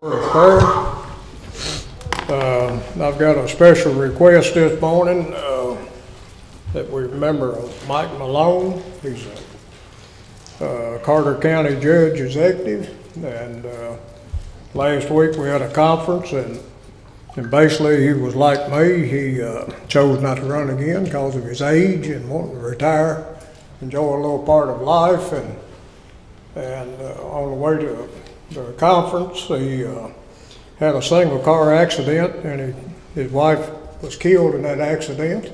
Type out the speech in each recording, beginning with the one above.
I've got a special request this morning that we remember Mike Malone. He's a Carter County Judge Executive, and last week we had a conference, and basically he was like me. He chose not to run again because of his age and wanting to retire, enjoy a little part of life, and on the way to the conference, he had a single car accident, and his wife was killed in that accident.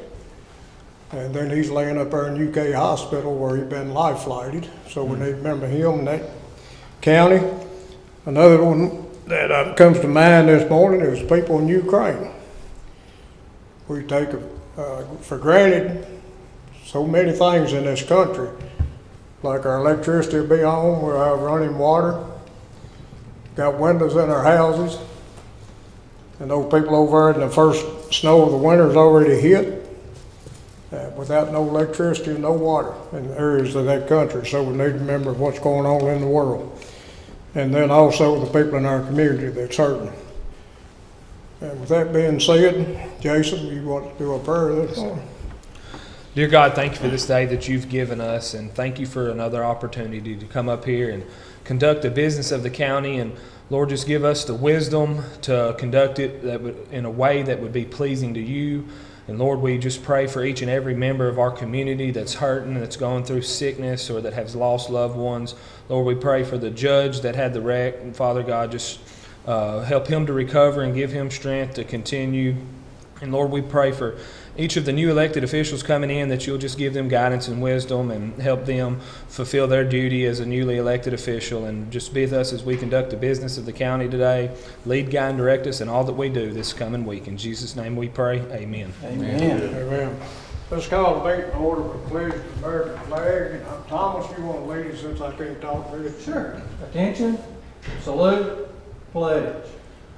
And then he's laying up there in UK hospital where he'd been life flighted. So we need to remember him in that county. Another one that comes to mind this morning is people in Ukraine. We take for granted so many things in this country, like our electricity will be on, we'll have running water, got windows in our houses, and those people over there in the first snow of the winter's already hit, without no electricity and no water in areas of that country. So we need to remember what's going on in the world. And then also the people in our community that's hurting. And with that being said, Jason, you want to do a prayer this morning? Dear God, thank you for this day that you've given us, and thank you for another opportunity to come up here and conduct the business of the county. And Lord, just give us the wisdom to conduct it in a way that would be pleasing to you. And Lord, we just pray for each and every member of our community that's hurting, that's going through sickness, or that has lost loved ones. Lord, we pray for the judge that had the wreck. And Father God, just help him to recover and give him strength to continue. And Lord, we pray for each of the new elected officials coming in, that you'll just give them guidance and wisdom and help them fulfill their duty as a newly elected official. And just be with us as we conduct the business of the county today. Lead, guide, and direct us in all that we do this coming week. In Jesus' name we pray. Amen. Amen. Amen. Let's call the meeting to order with the pledge of the American flag. And Thomas, you want to lead it since I can't talk to you? Sure. Attention, salute, pledge.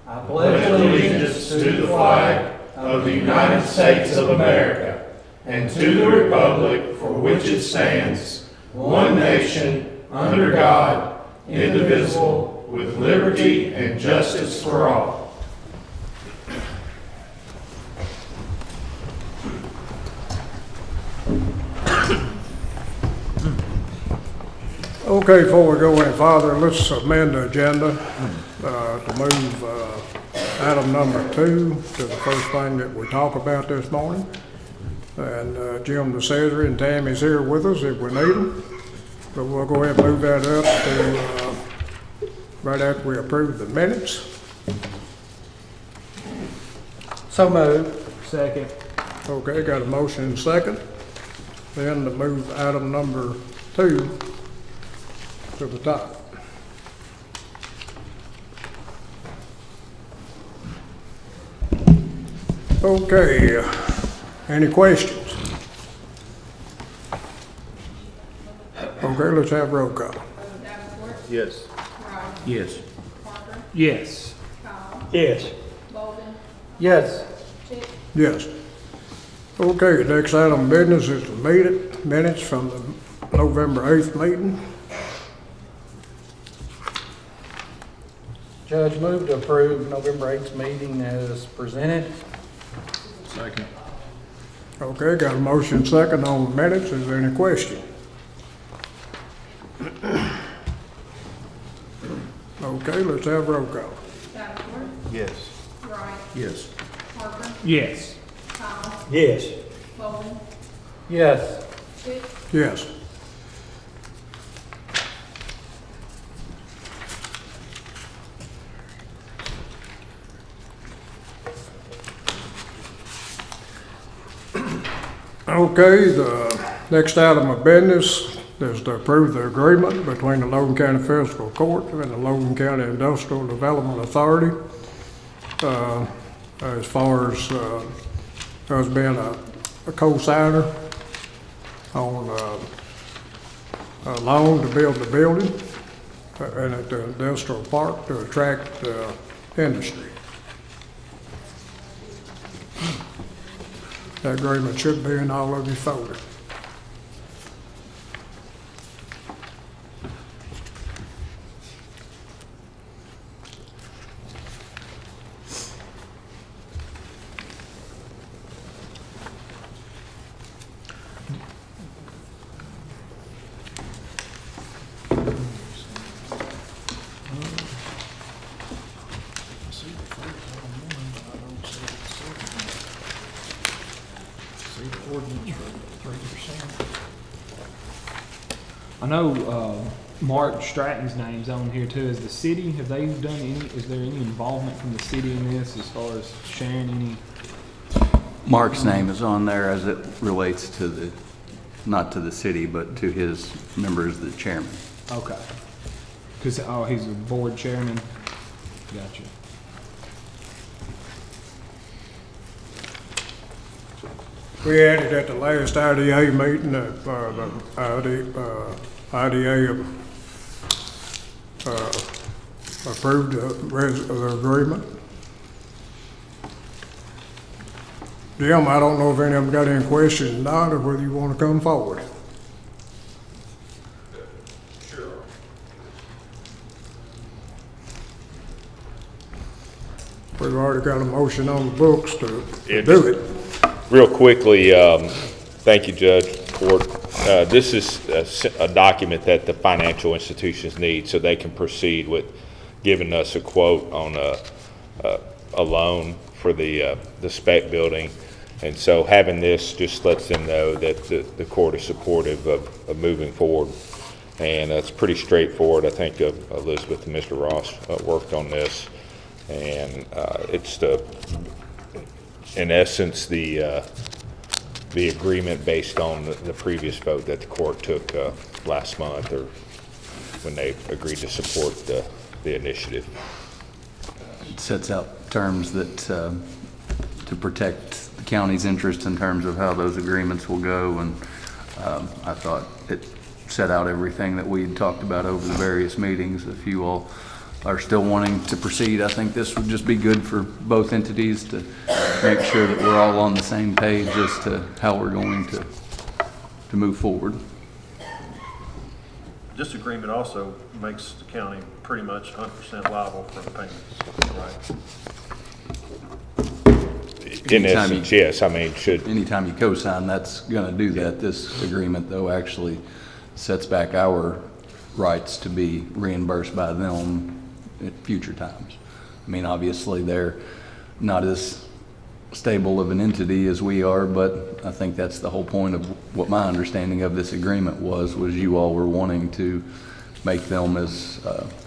I pledge allegiance to the flag of the United States of America and to the republic for which it stands, one nation, under God, indivisible, with liberty and justice for all. Okay, before we go any farther, let's amend the agenda to move item number 2 to the first thing that we talk about this morning. And Jim DeCesare and Tammy's here with us if we need them. But we'll go ahead and move that up to right after we approve the minutes. So moved. Second. Okay, got a motion and second. Then to move item number 2 to the top. Okay, any questions? Okay, let's have roll call. Yes. Yes. Parker. Yes. Kyle. Yes. Logan. Yes. Chick. Yes. Okay, next item of business is the minutes from the November 8th meeting. Judge, move to approve November 8th meeting as presented. Second. Okay, got a motion second on the minutes. Is there any question? Okay, let's have roll call. Davenport. Yes. Wright. Yes. Parker. Yes. Kyle. Yes. Logan. Yes. Chick. Yes. Okay, the next item of business is to approve the agreement between the Logan County Fiscal Court and the Logan County Industrial Development Authority as far as us being a co-signer on a loan to build the building and at the industrial park to attract industry. That agreement should be in all of your folder. I know Mark Stratton's name's on here too. Is the city, have they done any, is there any involvement from the city in this as far as sharing any? Mark's name is on there as it relates to the, not to the city, but to his members, the chairman. Okay. Because, oh, he's a board chairman. Gotcha. We had it at the last IDA meeting, the IDA approved the agreement. Jim, I don't know if any of them got any questions or not, or whether you want to come forward. Sure. We've already got a motion on the books to Yeah, do it. Real quickly, thank you, Judge Court. This is a document that the financial institutions need so they can proceed with giving us a quote on a loan for the spec building. And so having this just lets them know that the court is supportive of moving forward. And it's pretty straightforward. I think Elizabeth and Mr. Ross worked on this. And it's in essence the agreement based on the previous vote that the court took last month, or when they agreed to support the initiative. It sets out terms that to protect the county's interest in terms of how those agreements will go, and I thought it set out everything that we had talked about over the various meetings. If you all are still wanting to proceed, I think this would just be good for both entities to make sure that we're all on the same page as to how we're going to move forward. This agreement also makes the county pretty much 100% liable for the payments, right? In essence, yes. I mean, Anytime you co-sign, that's going to do that. This agreement, though, actually sets back our rights to be reimbursed by them at future times. I mean, obviously, they're not as stable of an entity as we are, but I think that's the whole point of what my understanding of this agreement was you all were wanting to make them as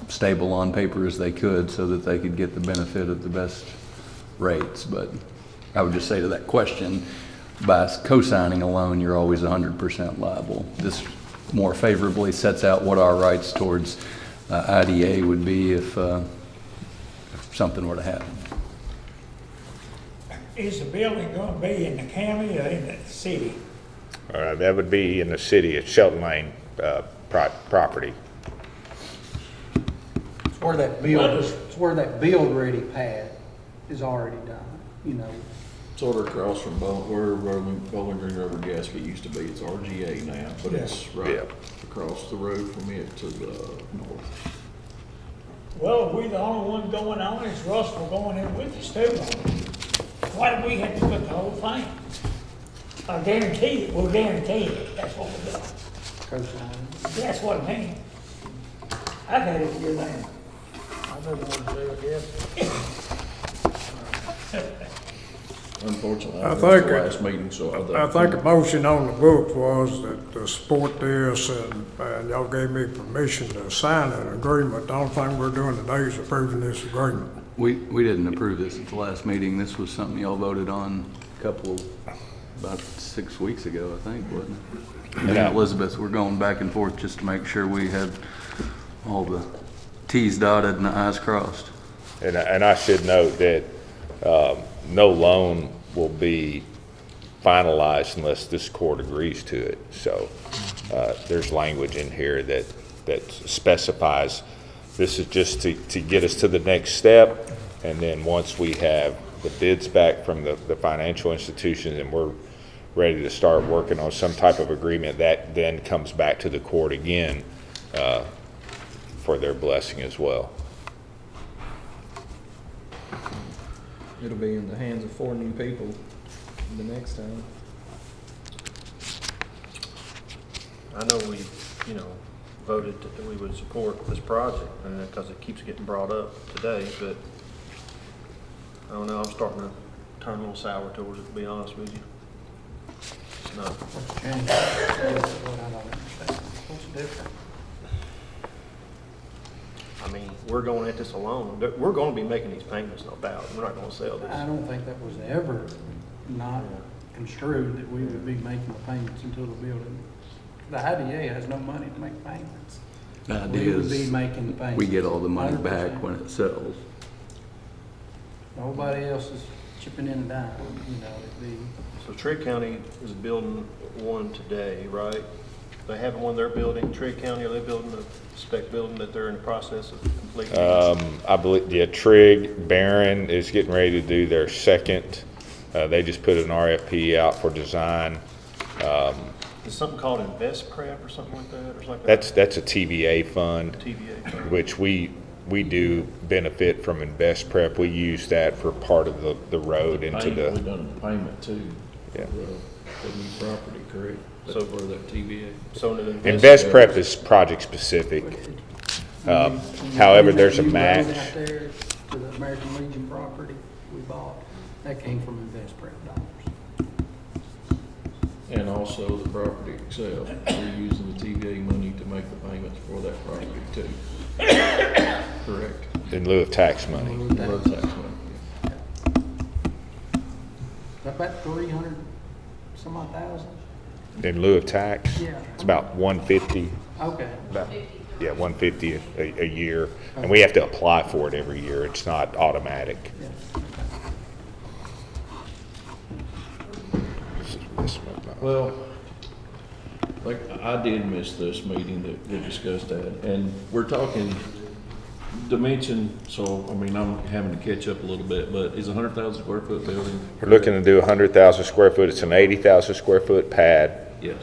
stable on paper as they could so that they could get the benefit of the best rates. But I would just say to that question, by co-signing alone, you're always 100% liable. This more favorably sets out what our rights towards IDA would be if something were to happen. Is the building going to be in the county or in the city? that would be in the city at Shelton Lane property. It's where that build ready pad is already done, you know. Sort of across from where Bowling Green River Gasket used to be. It's RGA now, but it's right across the road from it to the north. Well, if we the only one going on, is Russell going in with us too. Why do we have to put the whole thing? I guarantee it, we'll guarantee it, that's what we're doing. That's what I mean. I've had it here now. I never want to do it yet. Unfortunately, I I missed think the last meeting, so I think a motion on the book was that to support this, and y'all gave me permission to sign an agreement. The only thing we're doing today is approving this agreement. We didn't approve this at the last meeting. This was something y'all voted on about 6 weeks ago, I think, wasn't it? And Elizabeth, we're going back and forth just to make sure we had all the T's dotted and the I's crossed. And I should note that no loan will be finalized unless this court agrees to it. So there's language in here that specifies this is just to get us to the next step. And then once we have the bids back from the financial institutions and we're ready to start working on some type of agreement, that then comes back to the court again for their blessing as well. It'll be in the hands of 4 new people the next time. I know we, voted that we would support this project, because it keeps getting brought up today, but I don't know, I'm starting to turn a little sour towards it, to be honest with you. No. What's changed? That's what I don't understand. What's different? I mean, we're going at this alone. We're gonna be making these payments, no doubt. We're not gonna sell I this. don't think that was ever not construed that we would be making the payments until the building. The IDA has no money to make payments. The We idea would be is making the payments. we get all the money 100%. back when it sells. Nobody else is chipping in a dime, you know, it'd be. So Trigg County is building one today, right? They have one they're building, Trigg County, are they building a spec building that they're in the process of completing? I believe, yeah, Trigg, Barron is getting ready to do their second. They just put an RFP out for design. Is something called Invest Prep or something like that, or something like that? That's a TVA fund, TVA. fund? which we do benefit from Invest Prep. We use that for part of the road into We've the, done the payment too. Yeah. For the new property, correct? That's So- for that TVA. So an Invest Prep is project specific. However, there's a match. Out there to the American Legion property we bought, that came from Invest Prep dollars. And also the property itself, we're using the TVA money to make the payments for that property too. Correct. In lieu of tax money. Road tax money. About 300 some odd thousand? In lieu of tax, Yeah. it's about 150. Okay. About, yeah, 150 a year, and we have to apply for it every year. It's not automatic. Yeah. Well, like, I did miss this meeting that we discussed that, and we're talking dimension, so, I mean, I'm having to catch up a little bit, but is a 100,000 square foot building? We're looking to do 100,000 square foot. It's an 80,000 square foot pad, Yes.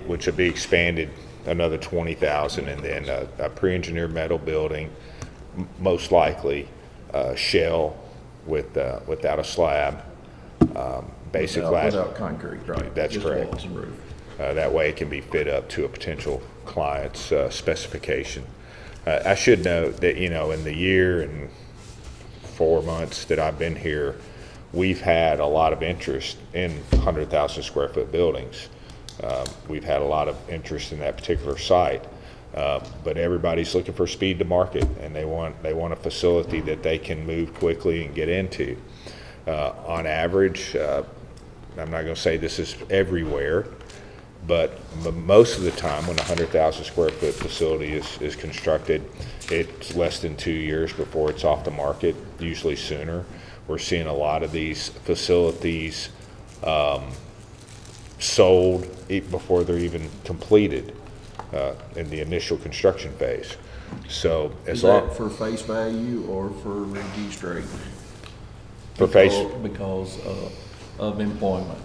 which will be expanded another 20,000, and then a pre-engineered metal building, most likely shell without a slab, basic glass. Without concrete, right? That's Just correct. walls and roof. That way it can be fit up to a potential client's specification. I should note that, you know, in the year and 4 months that I've been here, we've had a lot of interest in 100,000 square foot buildings. We've had a lot of interest in that particular site, but everybody's looking for speed to market, and they want a facility that they can move quickly and get into. On average, I'm not going to say this is everywhere, but most of the time when a 100,000 square foot facility is constructed, it's less than 2 years before it's off the market, usually sooner. We're seeing a lot of these facilities sold before they're even completed in the initial construction phase. So Is as long that for face value or for reduced rate? for face Because of employment.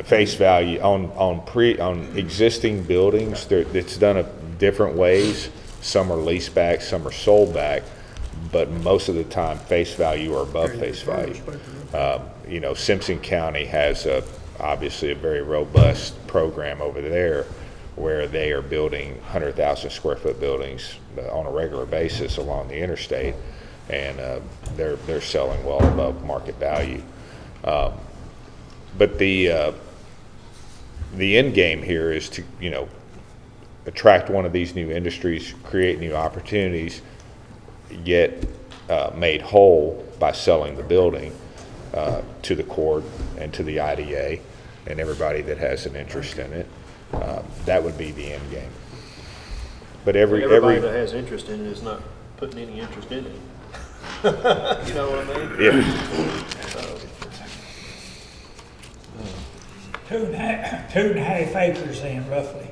face value on existing buildings, it's done different ways. Some are leased back, some are sold back, but most of the time face value or above face value. You know, Simpson County has obviously a very robust program over there where they are building 100,000 square foot buildings on a regular basis along the interstate, and they're selling well above market value. But the end game here is to, you know, attract one of these new industries, create new opportunities, get made whole by selling the building to the court and to the IDA and everybody that has an interest in it. That would be the end game. But Everybody that has interest in it is not putting any interest in it. You know what I mean? Yeah. So, 2.5 acres then roughly.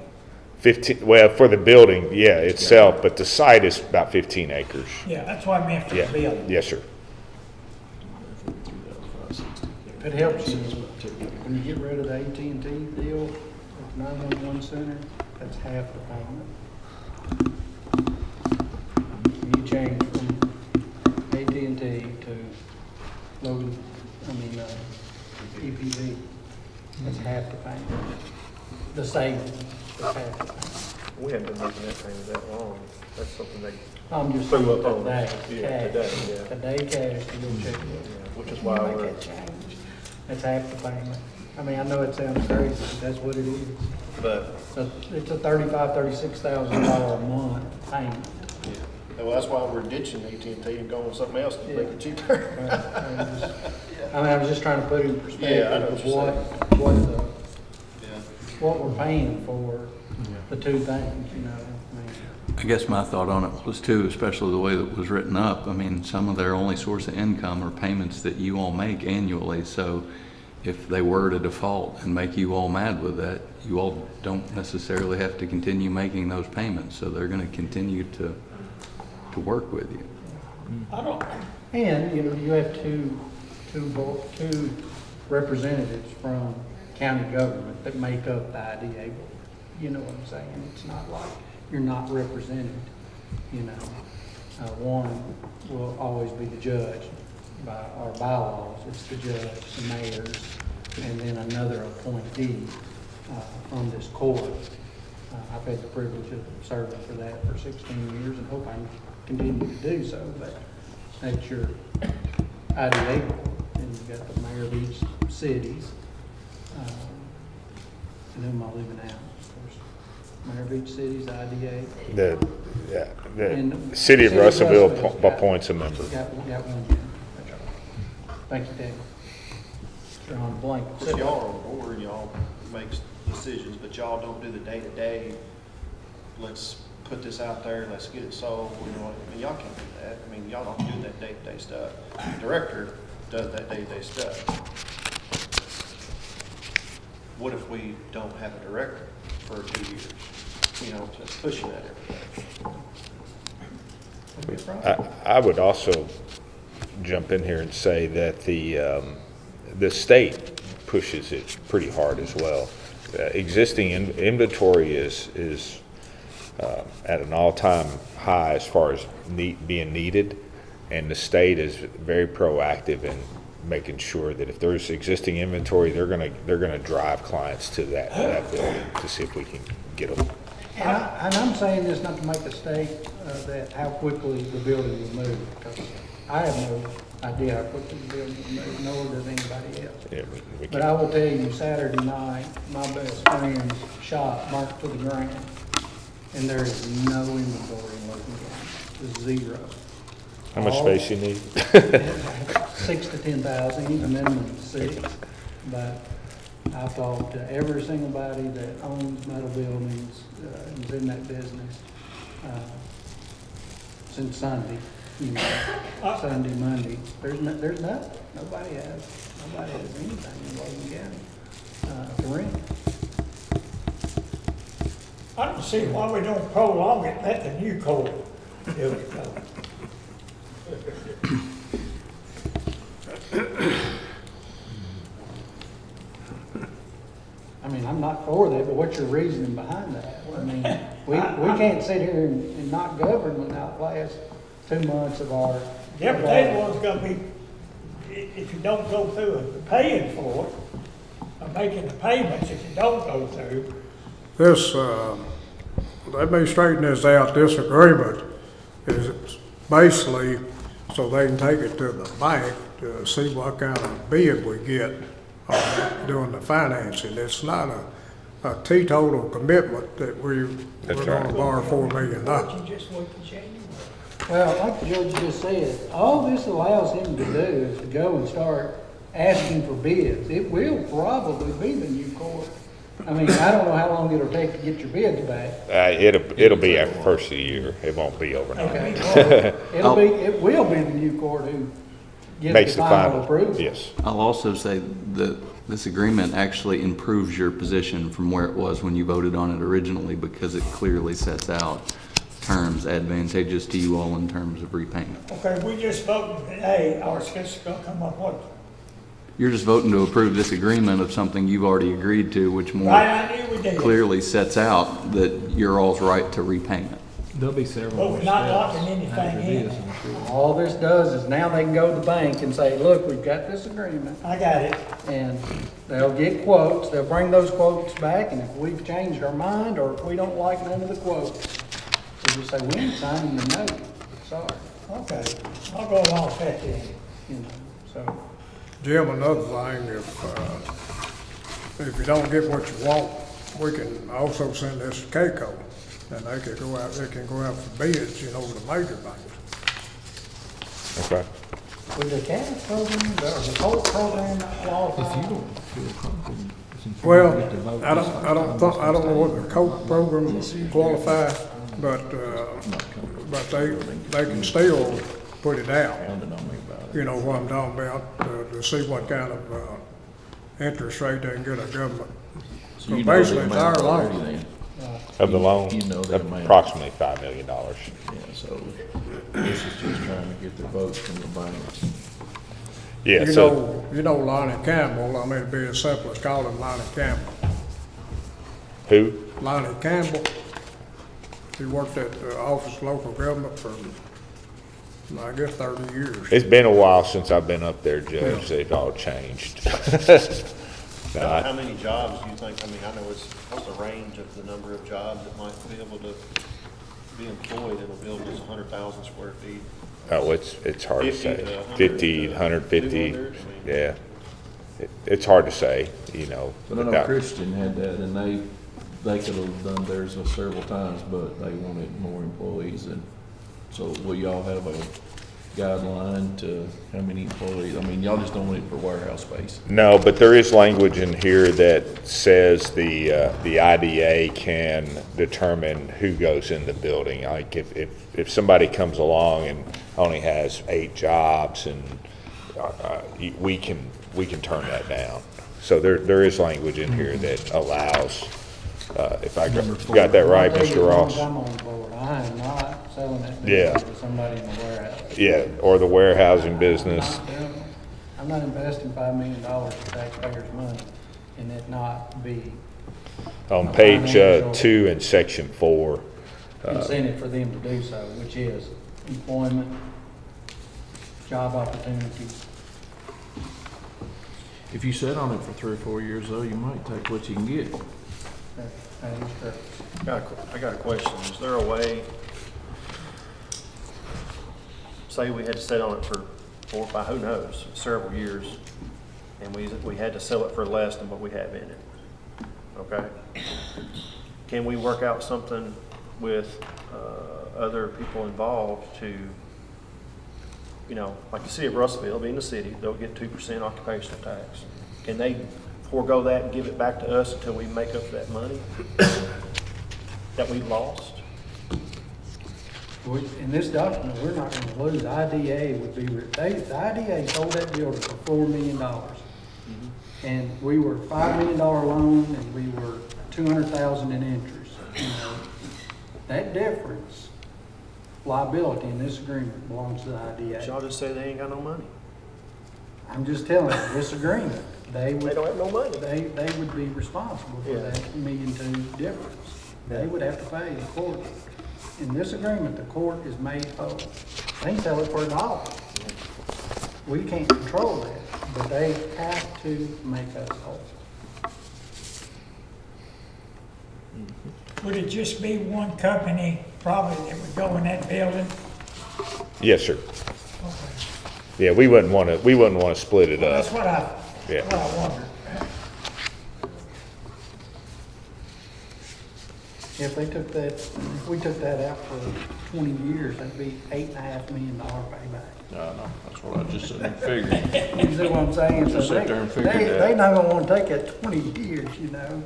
15, well, for the building, yeah, itself, but the site is about 15 acres. Yeah, that's what I meant for the Yeah, building. yes, sir. If it helps you, when you get rid of the AT&T deal, with 911 center, that's half the payment. When you change from AT&T to Logan, EPV, that's half the payment. The savings is half the payment. we haven't been making that payment that long. That's something they I'm just threw saying up on us. today, Yeah, cash, today, yeah. today cash to go check it. Which is why Make we're, that change. That's half the payment. I mean, I know it sounds crazy, but that's what it is. But, It's a $36,000 a month payment. well, that's why we're ditching AT&T and going with something else to make it cheaper. I mean, I was just trying to put in Yeah, I know perspective what of you're what what we're paying for the two things, you know? I mean, I guess my thought on it was too, especially the way that it was written up, I mean, some of their only source of income are payments that you all make annually, so if they were to default and make you all mad with that, you all don't necessarily have to continue making those payments, so they're gonna continue to work with you. I don't, and, you know, you have two representatives from county government that make up the IDA board. You know what I'm saying? It's not like you're not represented, you know. One will always be the judge by our bylaws. It's the judge, the mayors, and then another appointee from this court. I've had the privilege of serving for that for 16 years and hope I can continue to do so, but that's your IDA board. And you've got the mayor of each cities, and whom am I leaving out? Of course, mayor of each city's IDA. The city of Russellville appoints a member. Got one, That's right. Thank you, Dave. Drawing a blank. Of course, y'all are on board, y'all make decisions, but y'all don't do the day-to-day, let's put this out there, let's get it sold, you know, I mean, y'all can't do that. I mean, y'all don't do that day-to-day stuff. The director does that day-to-day stuff. What if we don't have a director for 2 years? You know, just pushing that every day. I would also jump in here and say that the state pushes it pretty hard as well. Existing inventory is at an all-time high as far as being needed, and the state is very proactive in making sure that if there's existing inventory, they're gonna drive clients to that building to see if we can get them. And I'm saying this not to make a stake that how quickly the building will move, because I have no idea how quickly the building will move, nor does anybody else. Yeah, we But can. I will tell you, Saturday night, my best friend's shop burnt to the ground, and there is no inventory in Logan County, zero. How much space you need? 6 to 10,000, even minimum 6. But I've talked to every single body that owns metal buildings, is in that business, since Sunday, you know, Sunday, Monday. There's nothing. Nobody has anything in Logan County, to rent. I don't see why we don't prolong it, let the new court do it. I mean, I'm not for that, but what's your reasoning behind that? I mean, we can't sit here and not govern without last 2 months of our. Yeah, but that one's gonna be, if you don't go through and paying for it, or making the payments if you don't go through. This, let me straighten this out, this agreement is basically so they can take it to the bank to see what kind of bid we get on doing the financing. It's not a teetotal commitment that we're gonna borrow $4 million. You just wait till January. Well, like the judge just said, all this allows him to do is to go and start asking for bids. It will probably be the new court. I mean, I don't know how long it'll take to get your bids back. It'll be after first of the year. It won't be overnight. Okay, well, it will be the new court who gives Makes the final approval. Yes. I'll also say that this agreement actually improves your position from where it was when you voted on it originally, because it clearly sets out terms advantageous to you all in terms of repayment. Okay, we just voted today, our fiscal gonna come up what? You're just voting to approve this agreement of something you've already agreed to, which more Right, I knew we did. clearly sets out that you're all's right to repayment. There'll be several But more we're not steps locking anything after in. this, I'm sure. All this does is now they can go to the bank and say, look, we've got this agreement. I got it. And they'll get quotes, they'll bring those quotes back, and if we've changed our mind, or if we don't like none of the quotes, we'll just say, we ain't signing the note, sorry, Okay, I'll go along with that then. you know, so. Jim, another thing, if you don't get what you want, we can also send this to KCO, and they can go out for bids, you know, the major banks. Okay. Would the CAS program, or the COLT program qualify? Well, I don't know what the COPE program qualify, but they can still put it out. You know what I'm talking about, to see what kind of, interest rate they can get a government. So basically, it's our loan. Of the loan, You know the amount. approximately $5 million. Yeah, so this is just trying to get the votes from the banks. Yeah, so, You know Lonnie Campbell, I mean, it'd be as simple as calling Lonnie Campbell. who? Lonnie Campbell, he worked at the Office of Local Government for, I guess, 30 years. It's been a while since I've been up there, Judge. They've all changed. How many jobs do you think, I mean, I know what's the range of the number of jobs that might be able to be employed in a building that's 100,000 square feet? Oh, it's hard to 50 say. to 100 50, to 150, 200, I mean. yeah. It's hard to say, you know. But I know without- Christian had that, and they could have done theirs several times, but they wanted more employees, and so will y'all have a guideline to how many employees? I mean, y'all just don't want it for warehouse space. No, but there is language in here that says the IDA can determine who goes in the building. Like if somebody comes along and only has 8 jobs, and we can turn that down. So there is language in here that allows, if I got that right, I'll tell you, Mr. Ross? as long as I'm on board, I am not selling that Yeah. building to somebody in the warehouse. Yeah, or the warehousing business. I'm not investing $5 million of taxpayers' money and it not be On page 2 in section 4, incentive for them to do so, which is employment, job opportunities. If you sit on it for 3 or 4 years, though, you might take what you can get. That is correct. I got a question. Is there a way, say we had to sit on it for 4 or 5, who knows, several years, and we had to sell it for less than what we have in it, okay? Can we work out something with other people involved to, you know, like the city of Russellville, being the city, they'll get 2% occupational tax. Can they forego that and give it back to us until we make up that money that we lost? In this document, we're not going to lose. IDA would be, the IDA sold that building for $4 million. And we were $5 million loan and we were $200,000 in interest. You know, that difference, liability in this agreement belongs to the IDA. Y'all just say they ain't got no money. I'm just telling you, this agreement, they They don't have no money. they would be responsible for Yeah. that $1.2 million difference. They would have to pay the court. In this agreement, the court is made whole. They can sell it for $1. We can't control that, but they have to make us whole. Would it just be one company probably that would go in that building? yes, sir. Okay. Yeah, we wouldn't want to split it That's up. what Yeah. I wondered. If they took that, if we took that out for 20 years, that'd be $8.5 million payback. No, that's what I just said and figured. You see what I'm saying? Just So sit there and figure it out. they not gonna wanna take that 20 years, you know?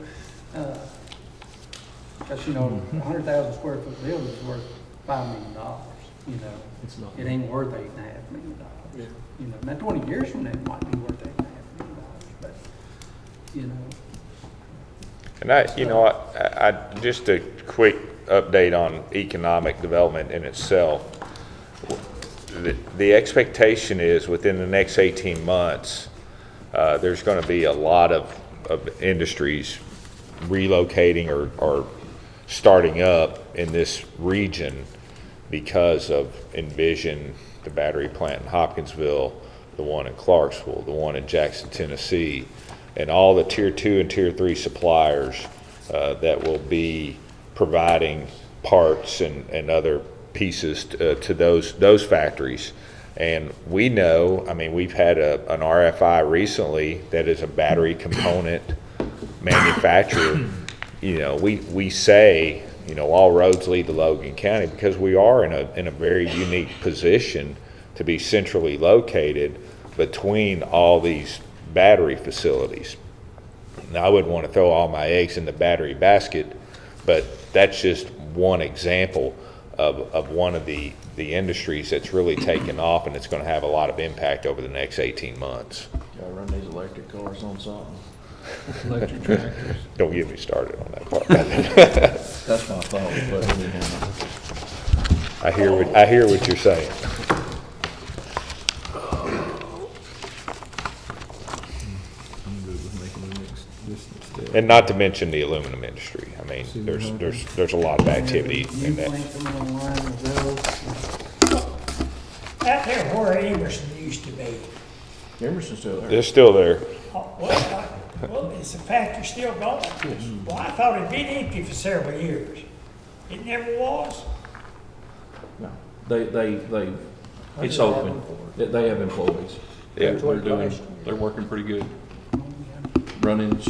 Cause you know, a 100,000 square foot building is worth $5 million, you know? It's not. It ain't worth $8.5 million. You know, now 20 years from now, it might be worth $8.5 million, but, you know. And I just a quick update on economic development in itself. The expectation is within the next 18 months, there's going to be a lot of industries relocating or starting up in this region because of Envision, the battery plant in Hopkinsville, the one in Clarksville, the one in Jackson, Tennessee, and all the tier 2 and tier 3 suppliers that will be providing parts and other pieces to those factories. And we know, I mean, we've had an RFI recently that is a battery component manufacturer, we say, all roads lead to Logan County because we are in a very unique position to be centrally located between all these battery facilities. Now, I wouldn't want to throw all my eggs in the battery basket, but that's just one example of one of the industries that's really taken off, and it's going to have a lot of impact over the next 18 months. Gotta run these electric cars on something. Electric tractors. Don't get me started on that part. That's my thought, but anyhow. I hear what you're saying. And not to mention the aluminum industry. I mean, there's a lot of activity in that. Out there where Emerson used to be. Emerson's still there. They're still there. Oh, well, is the factory still going? Well, I thought it'd been empty for several years. It never was? No, it's open. They have employees. Yeah. They're working pretty good. Running,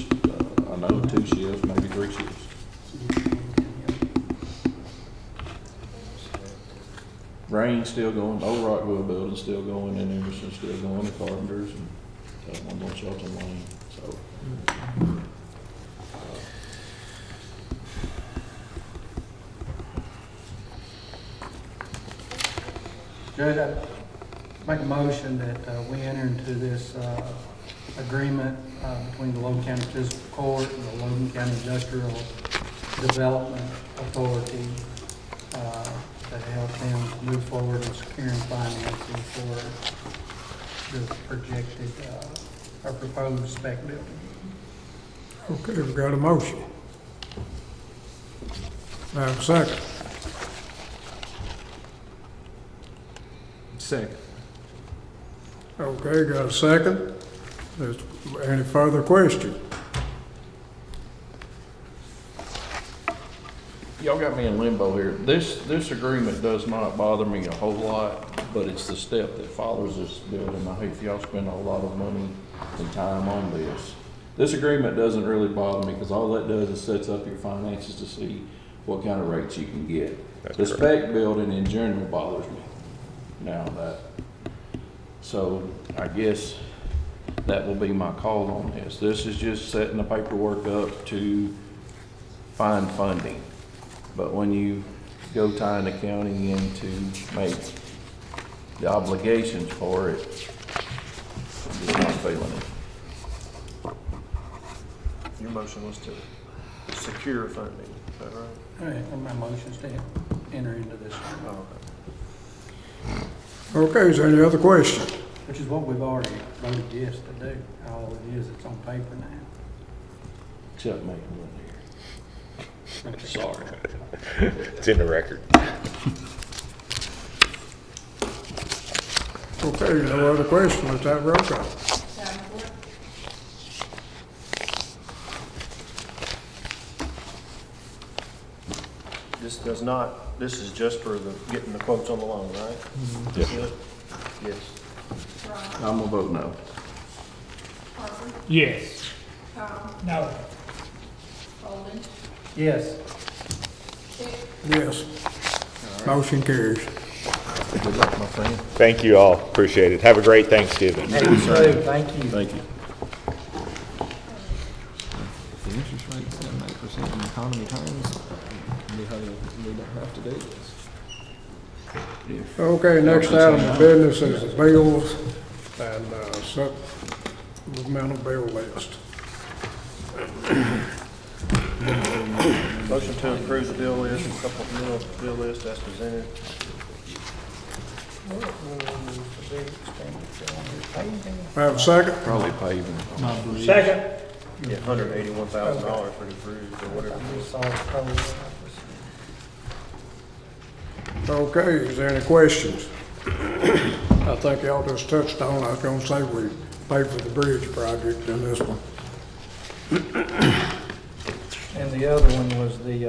I know 2 shifts, maybe 3 shifts. Rain's still going, Old Rockville building's still going, and Emerson's still going, the Carpenters, and that one on Shelton Lane, so. Judge, I make a motion that we enter into this agreement between the Logan County Fiscal Court and the Logan County Industrial Development Authority to help them move forward in securing financing for the projected or proposed spec building. Okay, we've got a motion. I have a second. Second. Okay, got a second. Is any further question? Y'all got me in limbo here. This agreement does not bother me a whole lot, but it's the step that follows this building. I hate for y'all to spend a lot of money and time on this. This agreement doesn't really bother me because all that does is sets up your finances to see what kind of rates you can get. The spec building in general bothers me. So I guess that will be my call on this. This is just setting the paperwork up to find funding. But when you go tying the county in to make the obligations for it, I'm just not feeling it. Your motion was to secure funding, is that right? All right, and my motion is to enter into this, Oh, Okay, is there any other question? which is what we've already voted yes to do. All it is, it's on paper now. Except making one here. Sorry. It's in the record. Okay, no other question, let's have roll call. Davenport, This is just for getting the quotes on the loan, right? Yes. Yes. Ryan, I'm gonna vote no. Parker, Yes. Tom, No. Logan, Yes. Chick, Yes. Motion carries. Good luck, my friend. Thank you all. Appreciate it. Have a great Thanksgiving. Thank you. Thank you. Thank you. The interest rate 7-8% in economy terms, we don't have to do this. Okay, next item of business is the bills and supplemental bill list. Motion to approve the bill list, supplemental bill list as presented. Have a second? Probably paving. Second. Yeah, $181,000 for the bridge or whatever. Okay, is there any questions? I think y'all just touched on, I was gonna say we paid for the bridge project in this one. And the other one was the,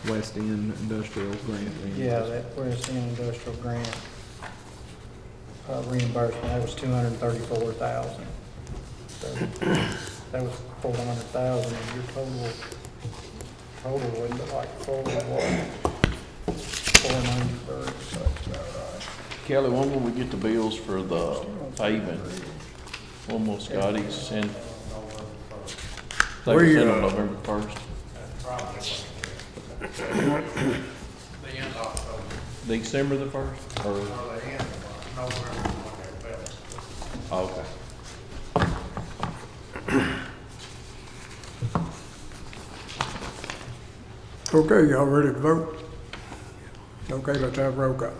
West End Industrial Grant. that West End Industrial Grant reimbursement, that was $234,000. so that was 400,000, and your total would like 493, so that's about right. Kelly, when will we get the bills for the paving? When will Scotty send? They were sent on November 1st. December the 1st, or? Oh, okay. Okay, y'all ready to vote? Okay, let's have roll call.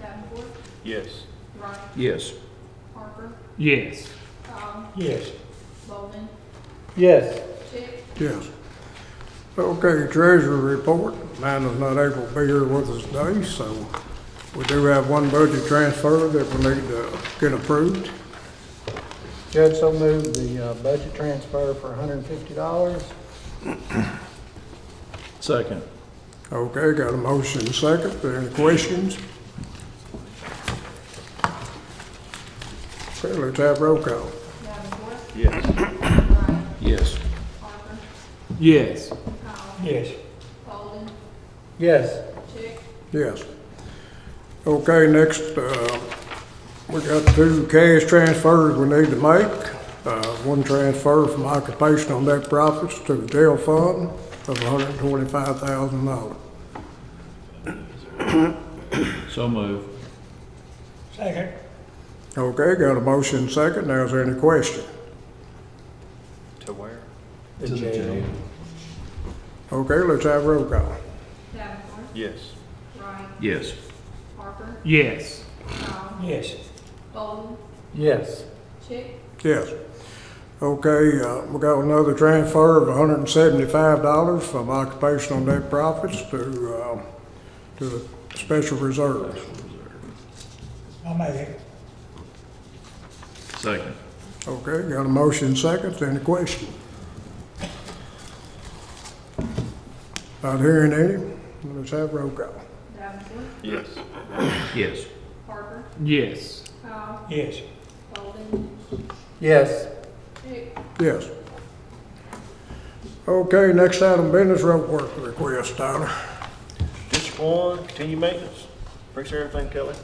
Davenport, Yes. Wright, Yes. Parker, Yes. Powell, Yes. Logan, Yes. Chick, Yes. Okay, treasurer report. Amanda's not able to be here with us today, so we do have one budget transfer that we need to get approved. Judge, so moved the budget transfer for $150. Second. Okay, got a motion and second. Are there any questions? Okay, let's have roll call. Davenport, Yes. Wright, Yes. Parker, Yes. Powell, Yes. Logan, Yes. Chick, Yes. Okay, next, we got 2 cash transfers we need to make. One transfer from occupational net profits to the jail fund of $125,000. So move. Second. Okay, got a motion and second. Now, is there any question? To where? The jail. Okay, let's have roll call. Davenport, Yes. Wright, Yes. Parker, Yes. Powell, Yes. Logan, Yes. Chick, Yes. Okay, we got another transfer of $175 from occupational net profits to the special reserves. I'll make it. Second. Okay, got a motion second. Any question? Not hearing any. Let's have roll call. Davenport, Yes. Yes. Parker, Yes. Powell, Yes. Logan, Yes. Chick, Yes. Okay, next item, business road work request, Tyler. District 1, continue maintenance. Appreciate everything, Kelly.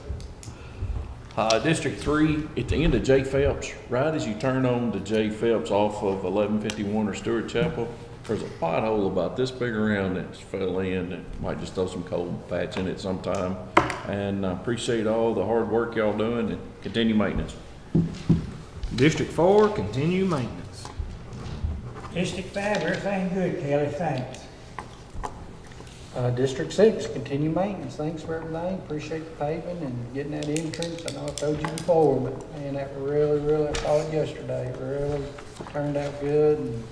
District 3, at the end of J. Phelps, right as you turn on to J. Phelps off of 1151 or Stewart Chapel, there's a pothole about this big around that's fell in. It might just throw some cold patch in it sometime. And I appreciate all the hard work y'all doing, and continue maintenance. District 4, continue maintenance. District 5, everything good, Kelly, thanks. District 6, continue maintenance. Thanks for everything. Appreciate the paving and getting that entrance. I know I told you before, but man, that really, I saw it yesterday. It really turned out good, and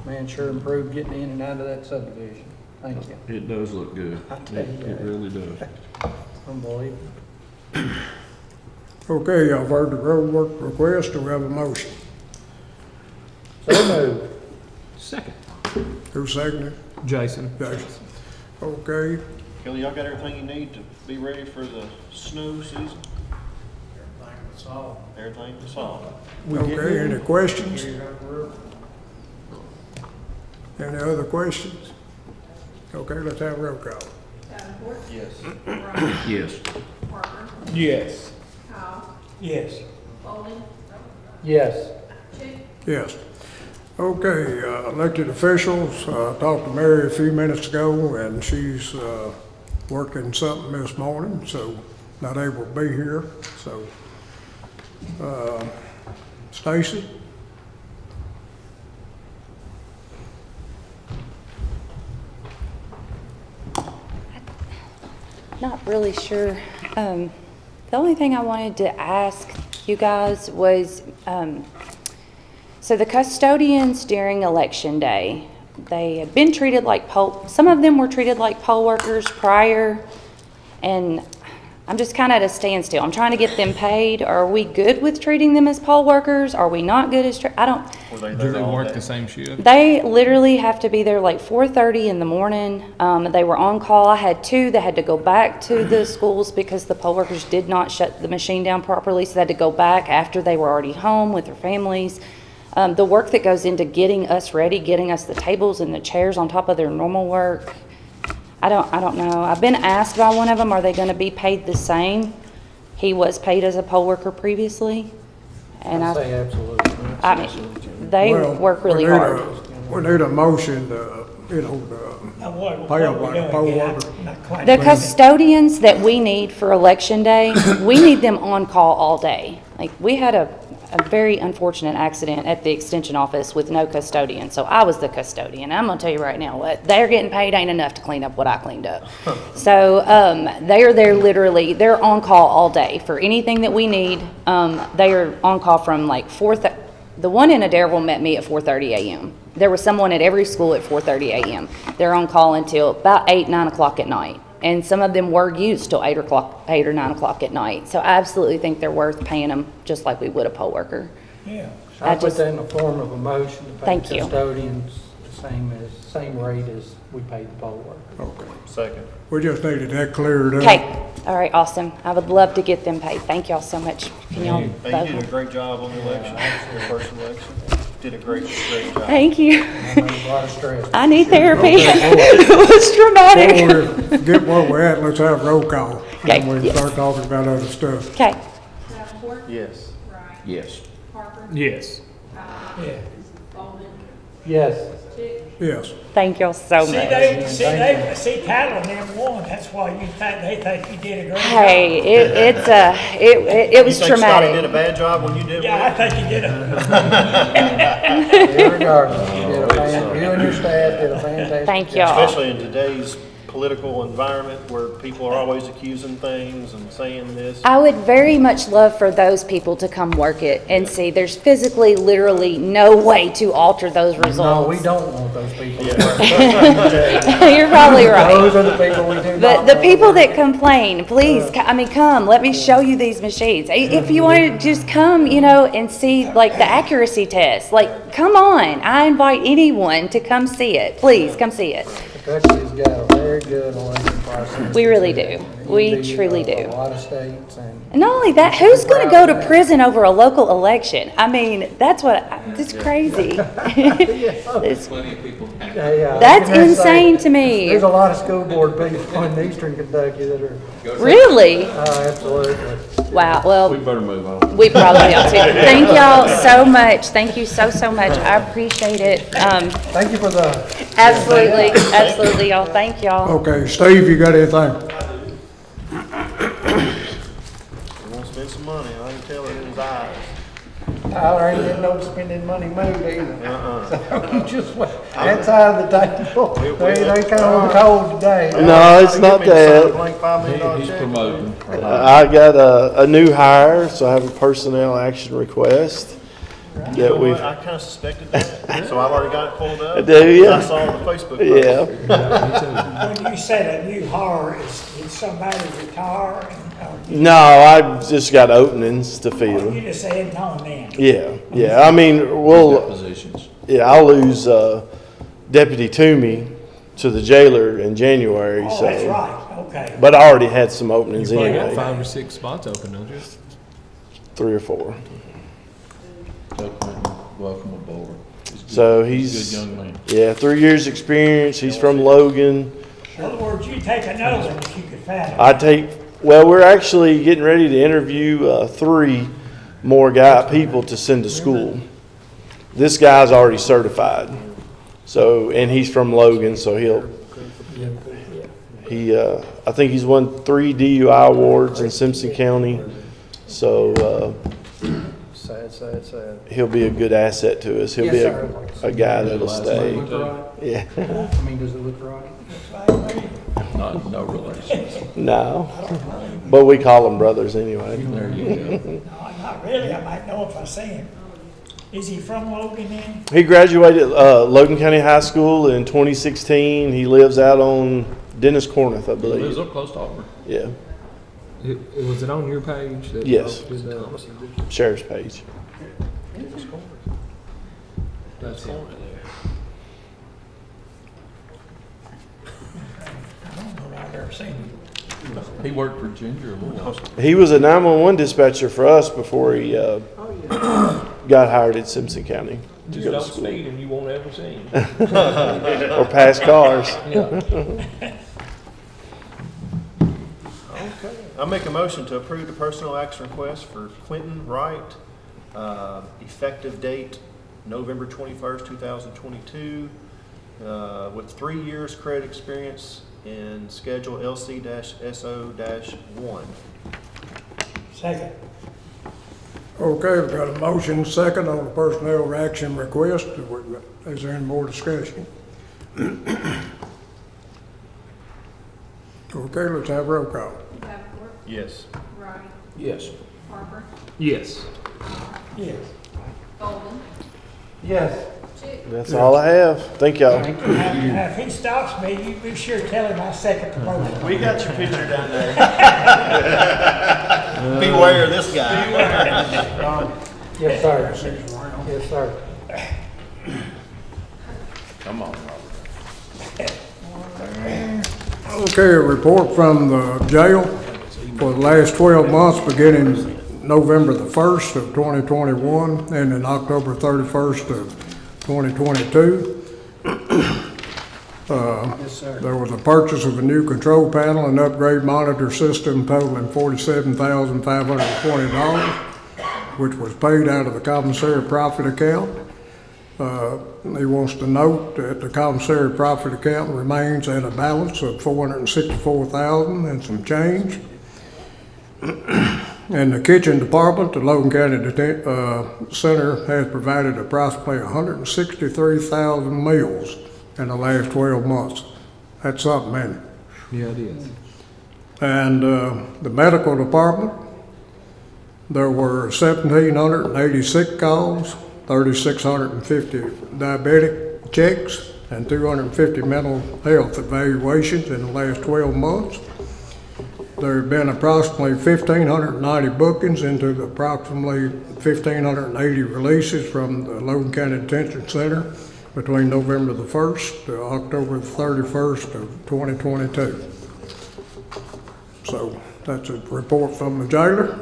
man, sure improved getting in and out of that subdivision. Thank you. It does look good. I tell you It that. really does. Unbelievable. Okay, y'all heard the road work request. Do we have a motion? So moved. Second. Who seconded? Jason. Jason. Okay, Kelly, y'all got everything you need to be ready for the snow season? Everything is solved. okay, any questions? Any other questions? Okay, let's have a roll call. Davenport, Yes. Wright, Yes. Parker, Yes. Powell, Yes. Logan, Yes. Chick, Yes. Okay, elected officials, talked to Mary a few minutes ago, and she's working something this morning, so not able to be here. So, Stacy? Not really sure. The only thing I wanted to ask you guys was, so the custodians during election day, they had been treated like some of them were treated like poll workers prior, and I'm just kind of at a standstill. I'm trying to get them paid. Are we good with treating them as poll workers? Are we not good as, I don't, Were they Do there they all work day? the same shift? they literally have to be there like 4:30 in the morning. They were on call. I had 2 that had to go back to the schools because the poll workers did not shut the machine down properly, so they had to go back after they were already home with their families. The work that goes into getting us ready, getting us the tables and the chairs on top of their normal work, I don't know. I've been asked by one of them, are they gonna be paid the same? He was paid as a poll worker previously, and I say absolutely. I mean, they Well, work really we need hard. We need a motion to, Now, what pay up we like doing a poll here? worker. I'm not quite The sure. custodians that we need for election day, we need them on call all day. Like, we had a very unfortunate accident at the extension office with no custodian, so I was the custodian. I'm gonna tell you right now, what they're getting paid ain't enough to clean up what I cleaned up. So, they're there literally, they're on call all day for anything that we need. They are on call from like the one in Adairville met me at 4:30 a.m. There was someone at every school at 4:30 a.m. They're on call until about 8, 9 o'clock at night. And some of them were used till 8 or 9 o'clock at night. So I absolutely think they're worth paying them just like we would a poll worker. Yeah. I I put just- that in the form of a motion to pay Thank you. custodians the same rate as we pay the poll worker. Okay. Second. We just needed that cleared up. Okay, all right, awesome. I would love to get them paid. Thank y'all so much. Can y'all Hey, you did a vote? great job on the election, your first election. Did a great job. Thank you. I know a lot of stress. I need therapy. It was traumatic. Before we get where we're at, let's have roll call. Okay, Then we can yes. start talking about other stuff. Okay, Davenport, Yes. Wright, Yes. Parker, Yes. Yeah. Bowman, Yes. Chick, Yes. thank y'all so See, much. see, Tyler and them won, that's why they think you did a great job. Hey, it was You think Scotty did a traumatic. bad job when you did Yeah, I win? think you did a, Regardless, you and your staff did a fantastic Thank job. y'all. Especially in today's political environment where people are always accusing things and saying this. I would very much love for those people to come work it and see there's physically, literally no way to alter those results. No, we don't want those people. You're probably right. Those are the people we do not The want. people that complain, please, come, let me show you these machines. If you want to just come, and see like the accuracy test, like, come on. I invite anyone to come see it. Please, come see it. Kentucky's got a very good election process. We really do. We Indeed, truly A do. lot of states and. And not only that, who's going to go to prison over a local election? I mean, that's crazy. It's- That's insane to me. There's a lot of school board people in eastern Kentucky that are, Really? absolutely. Wow, well, We better move on. we probably ought to. Thank y'all so much. Thank you so much. I appreciate it. Thank you for the. Absolutely, y'all. Thank y'all. Okay, Steve, you got anything? He wants to spend some money, I can tell it in his eyes. Tyler ain't in no spending money mood either. Uh-uh. You just wait. That's out of the table. They kind of cold today. No, it's not that. Blank $5 million He's check. promoting. I got a new hire, so I have a personnel action request You know that what? we've, I kind of suspected that, so I've already got it pulled up. Do you? I saw the Facebook post. yeah. when you said a new hire, is somebody retire? No, I just got openings to You fill. just said no then. Yeah. I mean, we'll, Positions. I'll lose Deputy Toomey to the jailer in January, Oh, that's so. right, okay. But I already had some openings You probably got anyway, 5 or 6 spots open, don't you? 3 or 4. Welcome aboard. He's good. So He's a he's, good young man. yeah, 3 years experience. He's from Logan. In other words, you take another one if you could find it. Well, we're actually getting ready to interview 3 more people to send to school. This guy's already certified, so, and he's from Logan, so I think he's won 3 DUI awards in Simpson County, so Sad. he'll be a good asset to us. He'll be a guy that'll stay. Look right? Yeah, I mean, does it look right? No relation. no, but we call them brothers anyway. There you go. No, not really, I might know if I see him. Is he from Logan then? He graduated Logan County High School in 2016. He lives out on Dennis Corneth, I He lives believe. up close to Auburn. Yeah, Was it on your page? That Yes. did that? sheriff's page. That's it. I don't know that I've ever seen him. He worked for Ginger a little while. He was a 911 dispatcher for us before he got hired at Simpson County to Just go to don't school. speed and you won't ever see him. Or pass cars. Yeah. Okay. I make a motion to approve the personnel action request for Quentin Wright, effective date November 21st, 2022, with 3 years credit experience in Schedule LC-SO-1. Second. Okay, we've got a motion second on the personnel action request. Is there any more discussion? Okay, let's have roll call. Davenport, Yes. Wright, Yes. Harper, Yes. Yes. Golden, Yes. Chick. That's all I have. Thank y'all. Now, if he stops me, you be sure to tell him I second the motion. We got your picture down there. Beware of this guy. Yes, sir. Yes, sir. Come on, Robert. Okay, a report from the jail for the last 12 months, beginning November the 1st of 2021, and then October 31st of 2022. Yes, sir. There was a purchase of a new control panel and upgrade monitor system totaling $47,520, which was paid out of the commissary profit account. He wants to note that the commissary profit account remains at a balance of $464,000 and some change. In the kitchen department, the Logan County Center has provided approximately 163,000 meals in the last 12 months. That's something, man. Yeah, it is. And the medical department, there were 1,780 sick calls, 3,650 diabetic checks, and 250 mental health evaluations in the last 12 months. There have been approximately 1,590 bookings into the approximately 1,580 releases from the Logan County Detention Center between November the 1st to October the 31st of 2022. So that's a report from the jailer.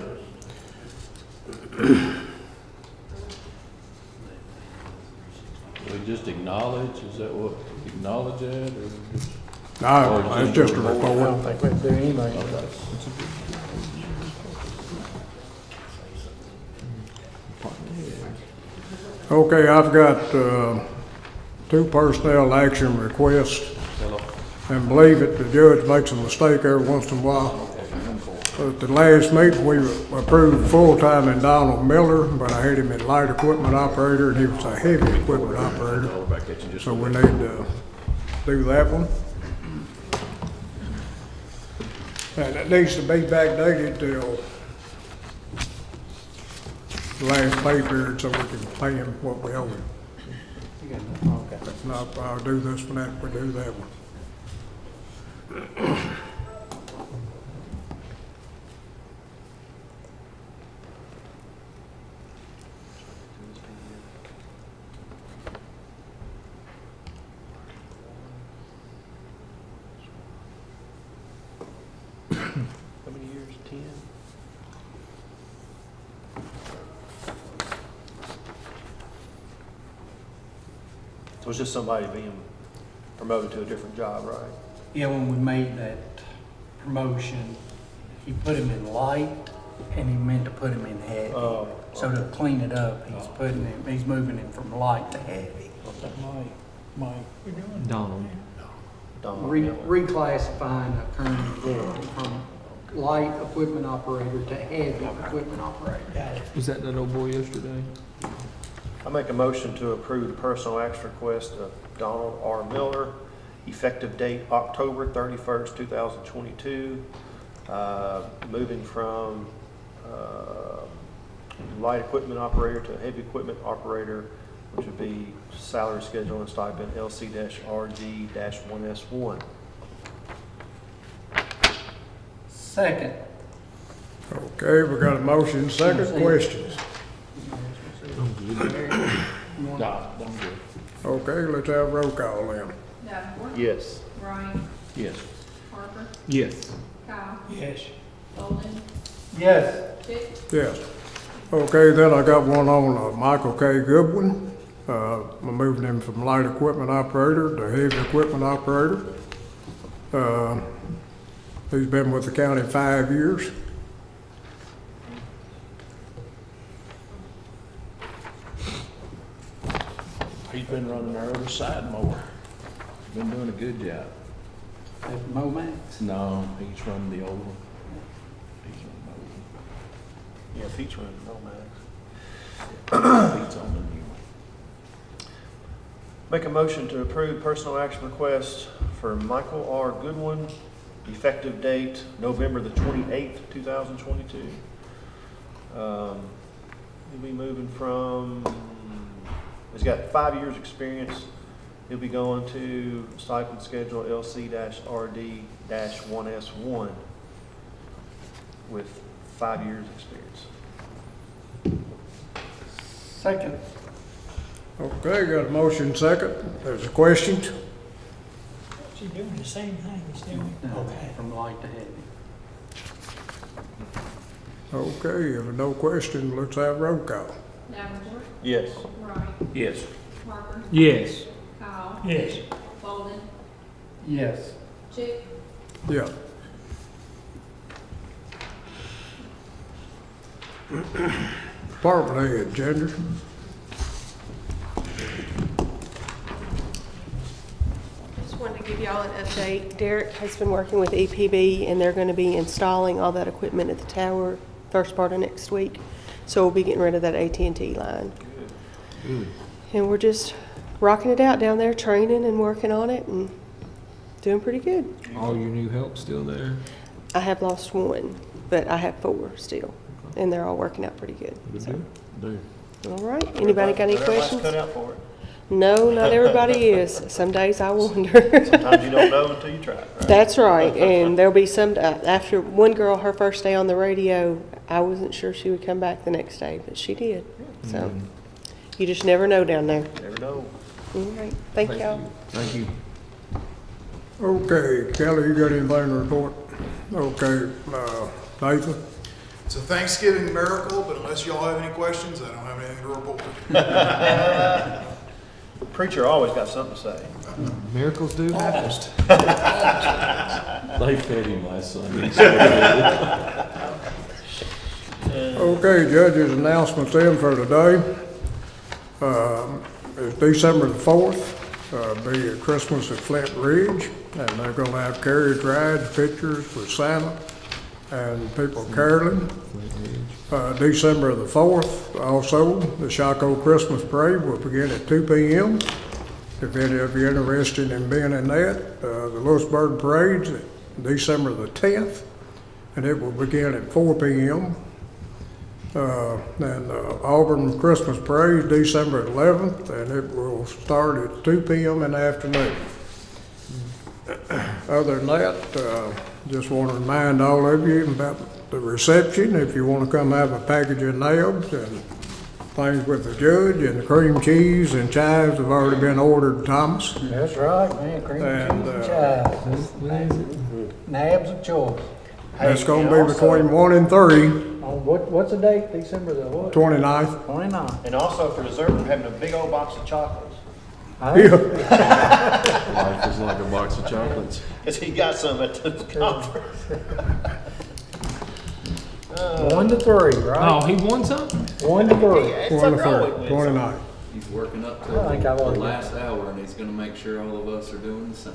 We just acknowledge, is that what, acknowledge that, or? No, that's just a I don't report. think we have to do anything. Okay, I've got two personnel action requests. And believe it, the judge makes a mistake every once in a while. At the last meeting, we approved full-time in Donald Miller, but I had him in light equipment operator, and he was a heavy equipment operator. So we need to do that one. And it needs to be backdated till the last pay period so we can pay him what we owe him. Okay. If not, I'll do this one after we do that one. How many years? 10? So it's just somebody being promoted to a different job, right? Yeah, when we made that promotion, he put him in light and he meant to put him in heavy. Oh. So to clean it up, he's moving him from light to heavy. Donald. Reclassifying a current employee from light equipment operator to heavy equipment operator. Was that old boy yesterday? I make a motion to approve the personal action request of Donald R. Miller, effective date October 31st, 2022, moving from light equipment operator to heavy equipment operator, which would be salary schedule and stipend LC-RG-1S1. Second. Okay, we got a motion, second, questions? Okay, let's have roll call then. Davenport, Yes. Wright, Yes. Harper, Yes. Kyle, Yes. Golden, Yes. Chick. Yes. Okay, then I got one on Michael K. Goodwin. I'm moving him from light equipment operator to heavy equipment operator. He's been with the county 5 years. He's been running our other side mower. Been doing a good job. At Momax. No, he's running the old one. He's running the old one. Yeah, feature running, no max. He's on the new one. Make a motion to approve personal action request for Michael R. Goodwin, effective date November the 28th, 2022. He'll be moving from, he's got 5 years experience. He'll be going to stipend schedule LC-RD-1S1 with 5 years experience. Second. Okay, got a motion second. There's a question. She's doing the same thing as doing, okay. From light to heavy. Okay, if no question, let's have roll call. Davenport, Yes. Wright, Yes. Parker, Yes. Kyle, Yes. Bolden, Yes. Chick, Yeah. Department head, Ginger. Just wanted to give y'all an update. Derek has been working with EPB, and they're going to be installing all that equipment at the tower first part of next week. So we'll be getting rid of that AT&T line. And we're just rocking it out down there, training and working on it, and doing pretty good. All your new help still there? I have lost one, but I have 4 still, and they're all working out pretty good. So, Dude. all right. Anybody got any Everybody's questions? cut out for it. No, not everybody is. Some days I wonder. Sometimes you don't know until you try, right? That's right, and there'll be some, after one girl, her first day on the radio, I wasn't sure she would come back the next day, but she did. So, you just never know down there. Never know. All right, thank y'all. Thank you. Okay, Kelly, you got anything to report? Okay, Nathan? It's a Thanksgiving miracle, but unless y'all have any questions, I don't have anything to report. Preacher always got something to say. Miracles do happen. They fed him last Sunday. Okay, judges' announcements then for today. It's December the 4th, be at Christmas at Flint Ridge, and they're gonna have carriage rides, pictures with Santa, and people caroling. December the 4th, also, the Shaco Christmas Parade will begin at 2 p.m. If any of you are interested in being in that, the Lewisburg Parade's December the 10th, and it will begin at 4 p.m. And Auburn Christmas Parade, December 11th, and it will start at 2 p.m. in the afternoon. Other than that, just want to remind all of you about the reception. If you want to come have a package of nabs and things with the judge, and the cream cheese and chives have already been ordered, Thomas. That's right, man. Cream cheese and chives. Nabs of choice. That's going to be between 1 and 3, What's the date? December the what? 29th. 29th. And also for dessert, we're having a big old box of chocolates. Yeah. Life is like a box of chocolates. Because he got some at the conference. 1 to 3, right? Oh, he won something? 1 to 3. It's 1 a to girl 3, with 29th. He's working up I to think the I've already- last hour, and he's gonna make sure all of us are doing the same.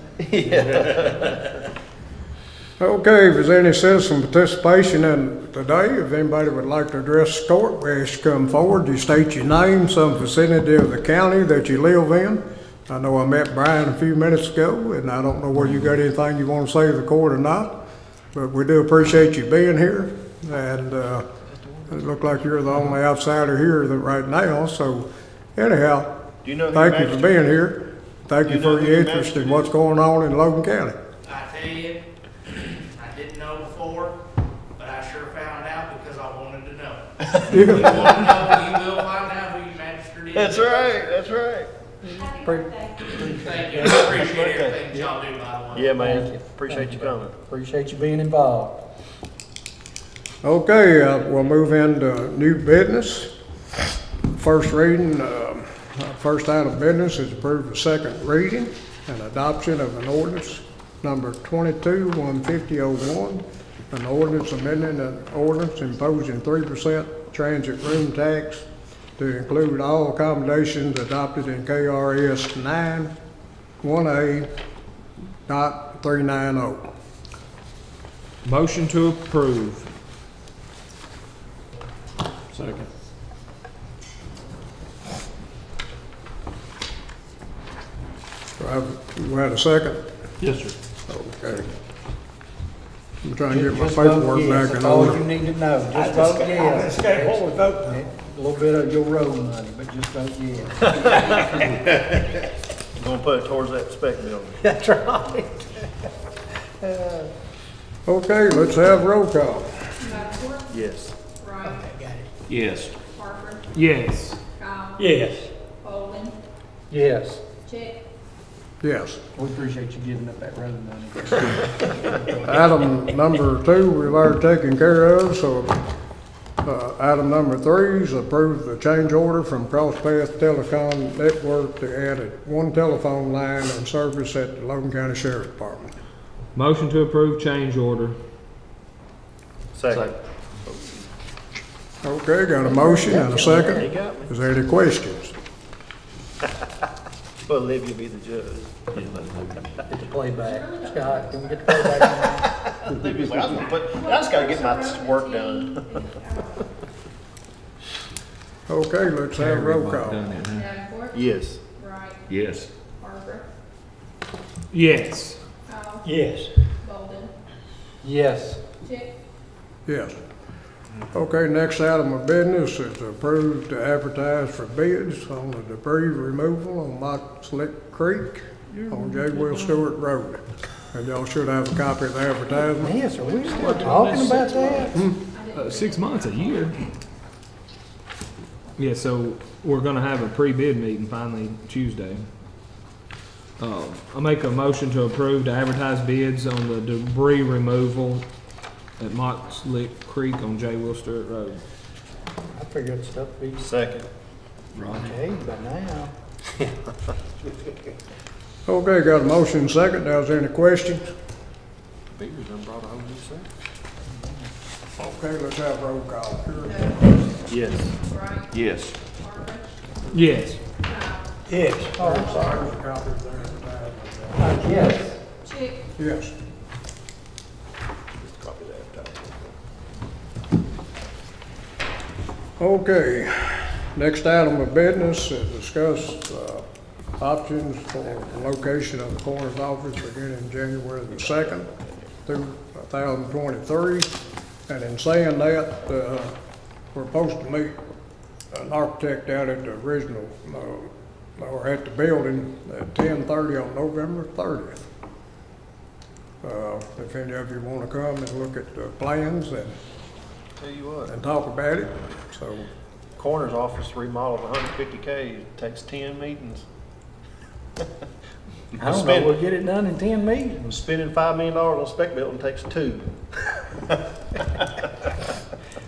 Okay, if there's any citizen participation in today, if anybody would like to address the court, we ask you to come forward. You state your name, some vicinity of the county that you live in. I know I met Brian a few minutes ago, and I don't know whether you got anything you want to say to the court or not, but we do appreciate you being here, and it looked like you're the only outsider here right now, so anyhow, Do you know who thank your you for magistrate being is? here. Thank Do you you know for who your your interest in magistrate what's going on in Logan County. I tell you, I didn't know before, but I sure found out because I wanted to know. You want to know, you will find out who your magistrate is. That's right, that's right. happy birthday. Thank you, I appreciate everything y'all do, by the way. Yeah, man, appreciate you coming. Appreciate you being involved. Okay, we'll move into new business. First reading, first item of business is approve the second reading and adoption of an ordinance number 22-15001, an ordinance amending an ordinance imposing 3% transit room tax to include all accommodations adopted in KRS 91A.390. Motion to approve. Second. We had a second? Yes, sir. Okay. I'm trying to get my Just vote paperwork yes. back in That's all order. you need to know. I Just vote just yes. got hold of vote. A little bit of your road money, but just vote yes. You're gonna put it towards that spec building. That's right. Okay, let's have roll call. Davenport, Yes. Wright, Yes. Parker, Yes. Kyle, Yes. Bolden, Yes. Chick, Yes. We appreciate you giving up that road money. Item number 2, we've already taken care of, so item number 3 is approve the change order from CrossPath Telecom Network to add one telephone line and service at the Logan County Sheriff's Department. Motion to approve change order. Second. Okay, got a motion and a second. You got me. Is there any questions? Well, Olivia be the judge. Get the playback. Scott, can we get the playback on that? Olivia's like, I just gotta get my work done. Okay, let's have roll call. Davenport, Yes. Wright, Yes. Parker, Yes. Kyle, Yes. Bolden, Yes. Chick, Yes. Okay, next item of business is approved to advertise for bids on the debris removal on Mott Slick Creek on J. Will Stewart Road. And y'all should have a copy of the advertisement. Yes, are we still talking about that? 6 months, a year. Yeah, so we're gonna have a pre-bid meeting finally Tuesday. I'll make a motion to approve to advertise bids on the debris removal at Mott's Lick Creek on J. Will Stewart Road. I figured stuff would be Second. okay by now. Okay, got a motion and second. Now, is there any questions? Beavers done brought a whole new set. Okay, let's have roll call. Yes. Wright, Yes. Parker, Yes. Kyle, Yes. Oh, I'm sorry. There's a copy of the advertisement. Yes. Chick, Yes. Copy that. Okay, next item of business is discuss options for the location of the coroner's office beginning January the 2nd through 2023. And in saying that, we're supposed to meet an architect out at the original, or at the building at 10:30 on November 30th. If any of you want to come and look at the plans and Tell you what, talk about it, so. coroner's office remodeled 150K, takes 10 meetings. I don't know, we'll get it done in 10 meetings. Spending $5 million on spec building takes 2.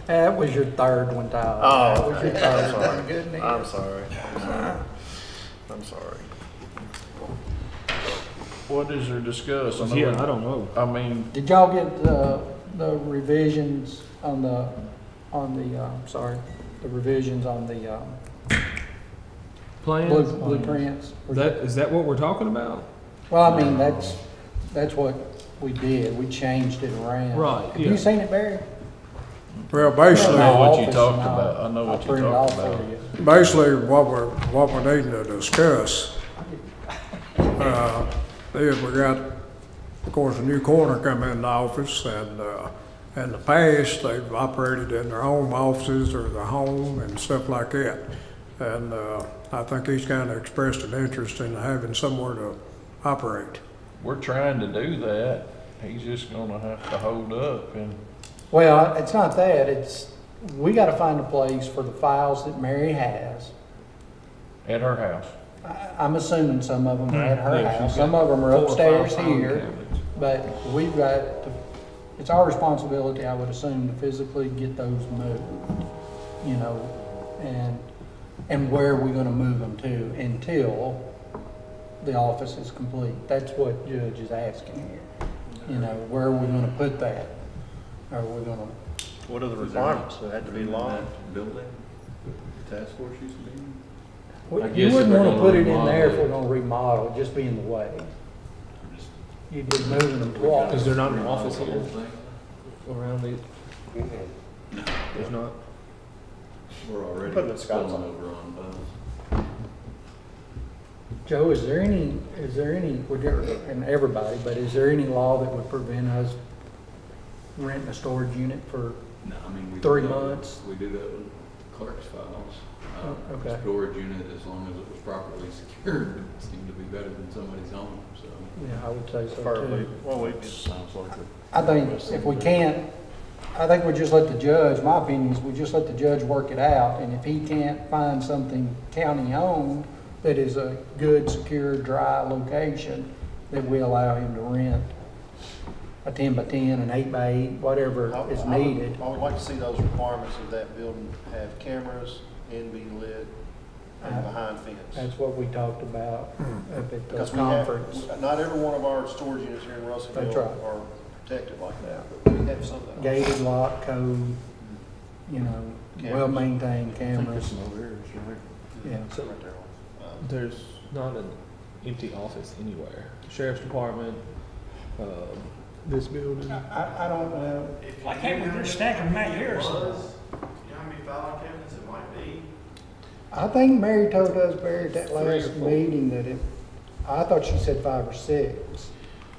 That was your third one, Tyler. Oh, That was your I'm third sorry. one. Goodness. I'm sorry. I'm sorry. What is there discussed? know Yeah, it- I don't know. I mean, Did y'all get the revisions on the revisions on the Plans? blueprints? Is that what we're talking about? Well, I mean, that's what we did. We changed it around. Right, Have yeah. you seen it, Barry? Well, I basically, know what you Office talked and I'll- about. I know I'll what you print it talked off for about. you. basically what we're needing to discuss, is we got, of course, a new coroner come in the office, and in the past, they've operated in their home offices or their home and stuff like that. And I think he's kind of expressed an interest in having somewhere to operate. We're trying to do that. He's just gonna have to hold up and, Well, it's not that. We got to find a place for the files that Mary has. at her house. I'm assuming some of them are at her Yeah, she's house. got Some of them are 4 or 5 upstairs file here. cabinets. But we've got to, it's our responsibility, I would assume, to physically get those moved, you know, and where are we gonna move them to until the office is complete? That's what Judge is asking here. You know, where are we gonna put that? Are we gonna, What are the requirements? They have to be long. Building, task force used to be. well, I you guess if wouldn't we're wanna gonna put it in there if remodel we're gonna remodel, it'd just be in the way. You'd be moving them twice. Is there not an office here around the, there's not? We're already Put the Scott's spilling on. over on both. Joe, is there any, and everybody, but is there any law that would prevent us renting a storage unit for, No, I mean, we. 3 do that- months? We do that with clerk's files. Okay. Storage unit, as long as it was properly secured, seemed to be better than somebody's home, so. yeah, I would say so Preferably, too. well, it sounds like it. I think if we can't, I think we just let the judge, my opinion is we just let the judge work it out, and if he can't find something county-owned that is a good, secure, dry location, that we allow him to rent a 10 by 10, an 8 by 8, whatever is needed. I would like to see those requirements of that building have cameras and be lit and behind fence. That's what we talked about up at the Because conference. not every one of our storage units here in That's Russellville right. are protected like that, but we have some of that. Gated lock code, you know, Cameras. well-maintained cameras. Yeah. Sit right there. There's not an empty office anywhere. Sheriff's Department, this building. I don't know. Why can't we just stack them right here or something? You know how many file cabinets it might be? I think Mary told us, Barry, at that 3 or last 4. meeting that I thought she said 5 or 6.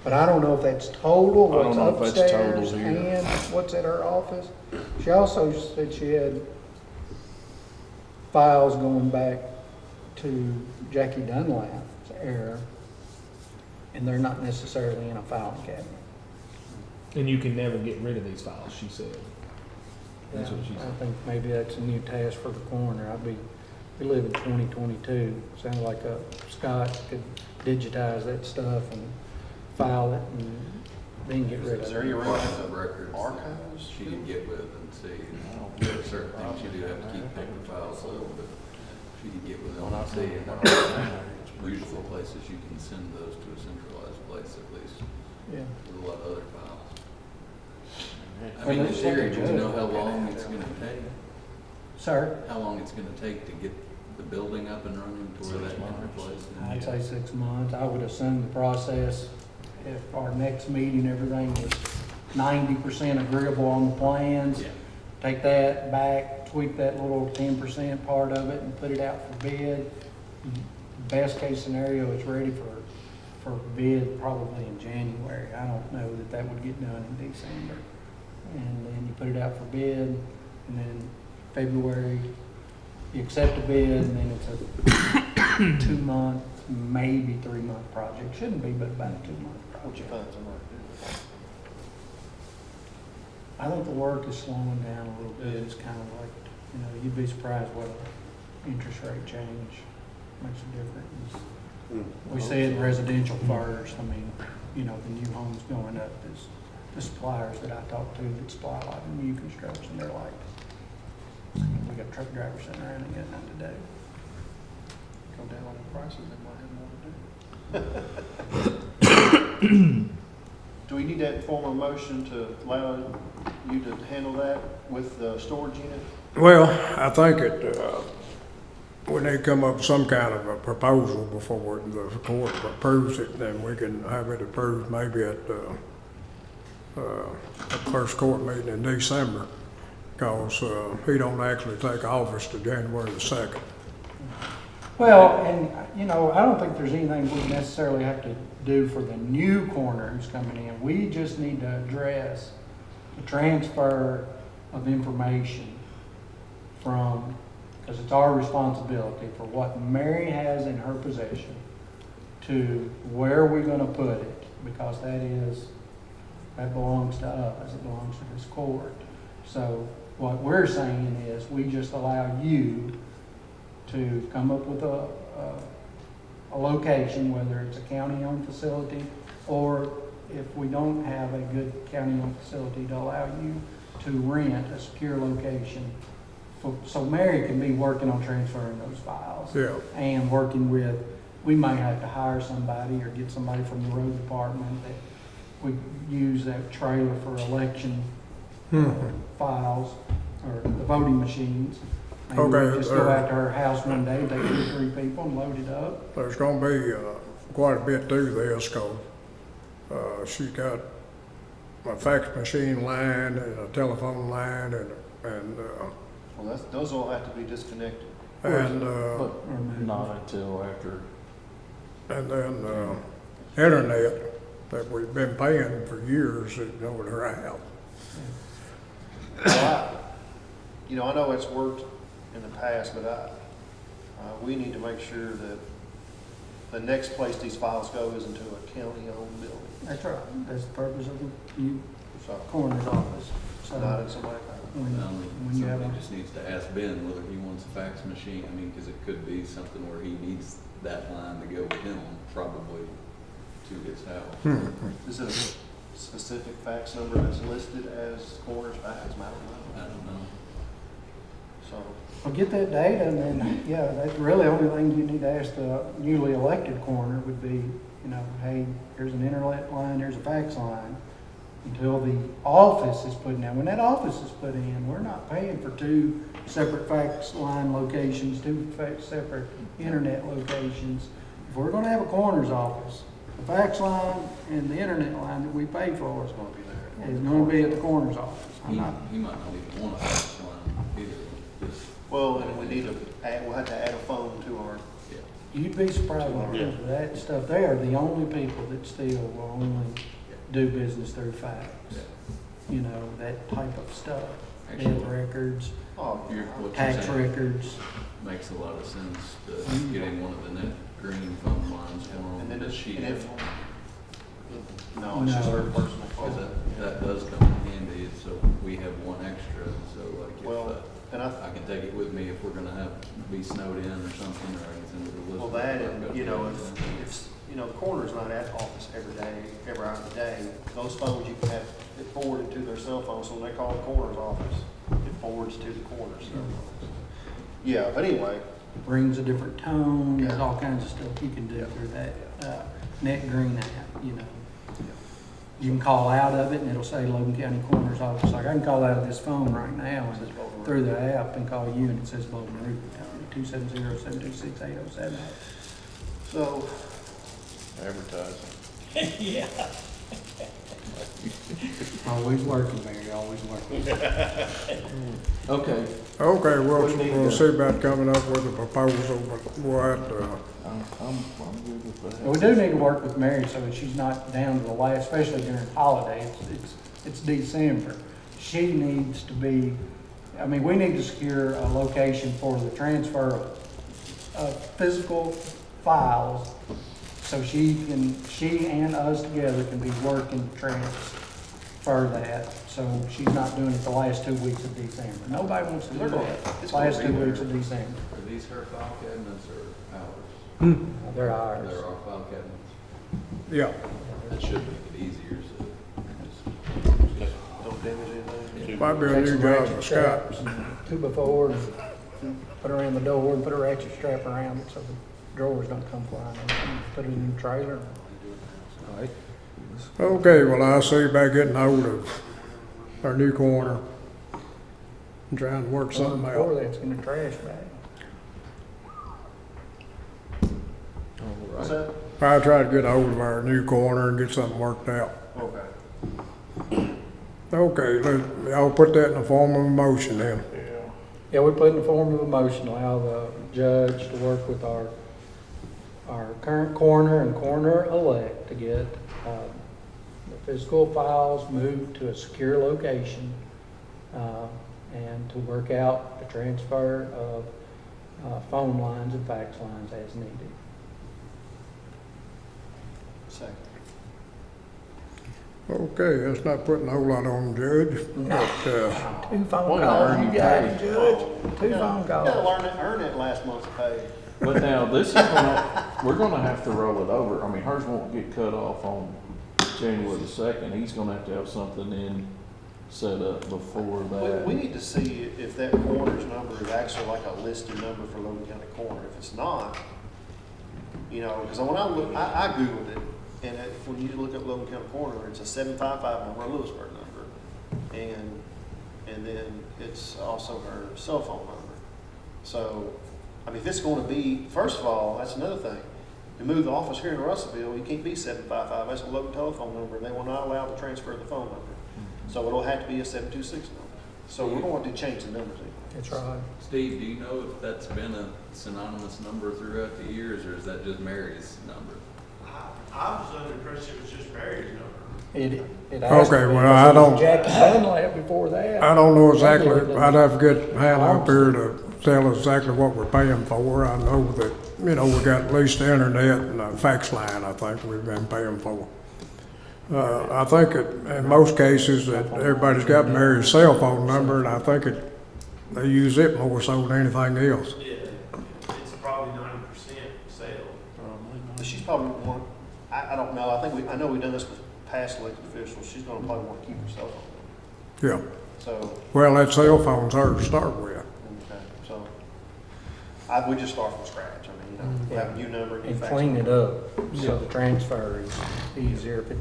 But I don't know if that's total, I what's don't know if that's total upstairs here. and what's at her office. She also said she had files going back to Jackie Dunlap's era, and they're not necessarily in a filing cabinet. And you can never get rid of these files, she said. That's what she I said. think maybe that's a new task for the coroner. We live in 2022. Sounds like Scott could digitize that stuff and file it and then get rid of Is there it. any Of records. archives? She can get with and see. There are certain things you do have to keep paper files of, but she can get with them and see. And usual places you can send those to a centralized place at least, Yeah. with a lot of other files. I Well, mean, in that's theory, what do the you know judge how looked at long it. it's gonna take? Sir? How long it's gonna take to get the building up and running to where that can replace it? I'd say 6 months. I would assume the process, if our next meeting, everything was 90% agreeable on the plans, Yeah. take that back, tweak that little 10% part of it and put it out for bid. Best case scenario, it's ready for bid probably in January. I don't know that that would get done in December. And then you put it out for bid, and then February, you accept the bid, and then it's a 2-month, maybe 3-month project. Shouldn't be, but about a 2-month What you project. find somewhere? I think the work is slowing down a little bit. It's kind of like, you know, you'd be surprised what an interest rate change makes a difference. We said residential first. I mean, you know, the new homes going up is the suppliers that I talk to that supply a lot of new construction, they're like, we got truck drivers sitting around and getting nothing to do. Come down on the prices, they might have more to do. Do we need that form of motion to allow you to handle that with the storage unit? Well, I think we need to come up with some kind of a proposal before the court approves it, then we can have it approved maybe at the first court meeting in December, because he don't actually take office to January the 2nd. Well, and, you know, I don't think there's anything we necessarily have to do for the new coroner who's coming in. We just need to address the transfer of information from, because it's our responsibility for what Mary has in her possession to where we're gonna put it, because that belongs to us, it belongs to this court. So what we're saying is we just allow you to come up with a location, whether it's a county-owned facility or if we don't have a good county-owned facility to allow you to rent a secure location, so Mary can be working on transferring those files. Yeah. And working with, we might have to hire somebody or get somebody from the road department that would use that trailer for election files or the voting machines. Maybe Okay, we'll just go out to her house one day, take 2 or 3 people and load it up. There's gonna be, quite a bit to this, 'cause, she's got a fax machine line and a telephone line and Well, those all have to be disconnected. But not until after. and then, internet that we've been paying for years over her house. Well, I know it's worked in the past, but we need to make sure that the next place these files go is into a county-owned building, That's right. That's the purpose of the new so coroner's office. So not in somebody's house. when you have Somebody a, just needs to ask Ben whether he wants a fax machine. I mean, because it could be something where he needs that line to go with him, probably to his house. Is it a specific fax number that's listed as coroner's fax? I don't know. So, well, get that data and then, yeah, that's really the only thing you need to ask the newly elected coroner would be, hey, here's an internet line, here's a fax line. Until the office is put in. Now, when that office is put in, we're not paying for 2 separate fax line locations, 2 separate internet locations. If we're gonna have a coroner's office, the fax line and the internet line that we pay for is gonna be at the coroner's office. He might not even want a fax line either. Just, well, and we need to we'll have to add a phone to our, You'd be surprised when it comes to that stuff. They are the only people that still will only do business through fax. That type of stuff. Actually, Death records, what you're tax saying records. makes a lot of sense to getting one of the net green phone lines and then on the sheet. no, it's just our personal Because phone. that does come in handy, so we have one extra, so like Well, if, and I can take it with me if we're gonna be snowed in or something or anything with the list. Well, that and, if the coroner's not at the office every day, every hour of the day, those phones you can have it forwarded to their cell phone, so when they call the coroner's office, it forwards to the coroner's cell phone. Yeah, but anyway, Brings a different tone, there's Yeah. all kinds of stuff you can do through that, net green app, You can call out of it and it'll say Logan County Coroner's Office. Like I can call out of this phone right now and through the app and call you and it says Logan Roof, 270-726-8078. so, Advertising. Yeah. Always working, Mary, always working. Okay. Okay, we'll see about coming up with a proposal, but we'll have to, I'm good with that. We do need to work with Mary so that she's not down to the last, especially during holidays. It's December. She needs to be, we need to secure a location for the transfer of physical files so she and us together can be working to transfer that. So she's not doing it the last 2 weeks of December. Nobody wants to do that, last 2 weeks of December. Are these her file cabinets or ours? They're ours. They're our file cabinets. yeah. That should make it easier, so. don't damage anything. Might be a Take new some job ratchet for Scott. straps and 2x4s, put it around the door and put a ratchet strap around it so the drawers don't come flying open. Put it in the trailer. Okay, well, I'll see about getting hold of our new coroner and trying to work something Before out. that's in the trash bag. What's that? I'll try to get hold of our new coroner and get something worked out. Okay. Okay, I'll put that in the form of a motion then. Yeah, we put in the form of a motion, allow the judge to work with our current coroner and coroner-elect to get the physical files moved to a secure location and to work out the transfer of phone lines and fax lines as needed. Second. Okay, that's not putting a whole lot on the judge, but, 2 phone Well, calls, you you got pay. it, Judge. 2 phone You gotta calls. earn that last month's pay. But now, we're gonna have to roll it over. Hers won't get cut off on January the 2nd, he's gonna have to have something in, set up before that. We need to see if that coroner's number is actually like a listed number for Logan County Coroner. If it's not, you know, because when I look, I Googled it, and when you look up Logan County Coroner, it's a 755 number, a Lewisburg number, and then it's also her cell phone number. So, I mean, if it's going to be, first of all, that's another thing. To move the office here in Russellville, you can't be 755. That's a local telephone number, and they will not allow to transfer the phone number. So it'll have to be a 726 number. So we're going to change the numbers. That's right. Steve, do you know if that's been a synonymous number throughout the years, or is that just Mary's number? I was under the impression it was just Mary's number. It has to Okay, be, well, because I it was don't- Jackie Dunlap before that. I don't know exactly, I'd have to get Hannah up here to tell us exactly what we're paying for. I know that, you know, we got at least the internet and a fax line, I think we've been paying for. I think in most cases that everybody's got Mary's cell phone number, and I think they use it more so than anything else. Yeah, it's probably 90% sale. But she's probably one, I don't know, I know we've done this with past elected officials. She's going to probably want to keep her cell phone number. Yeah. So, Well, that cell phone's hers to start with. okay, so we just start from scratch. I mean, you know, have a new number. new And fax clean it number. up, so the transfer is easier if it,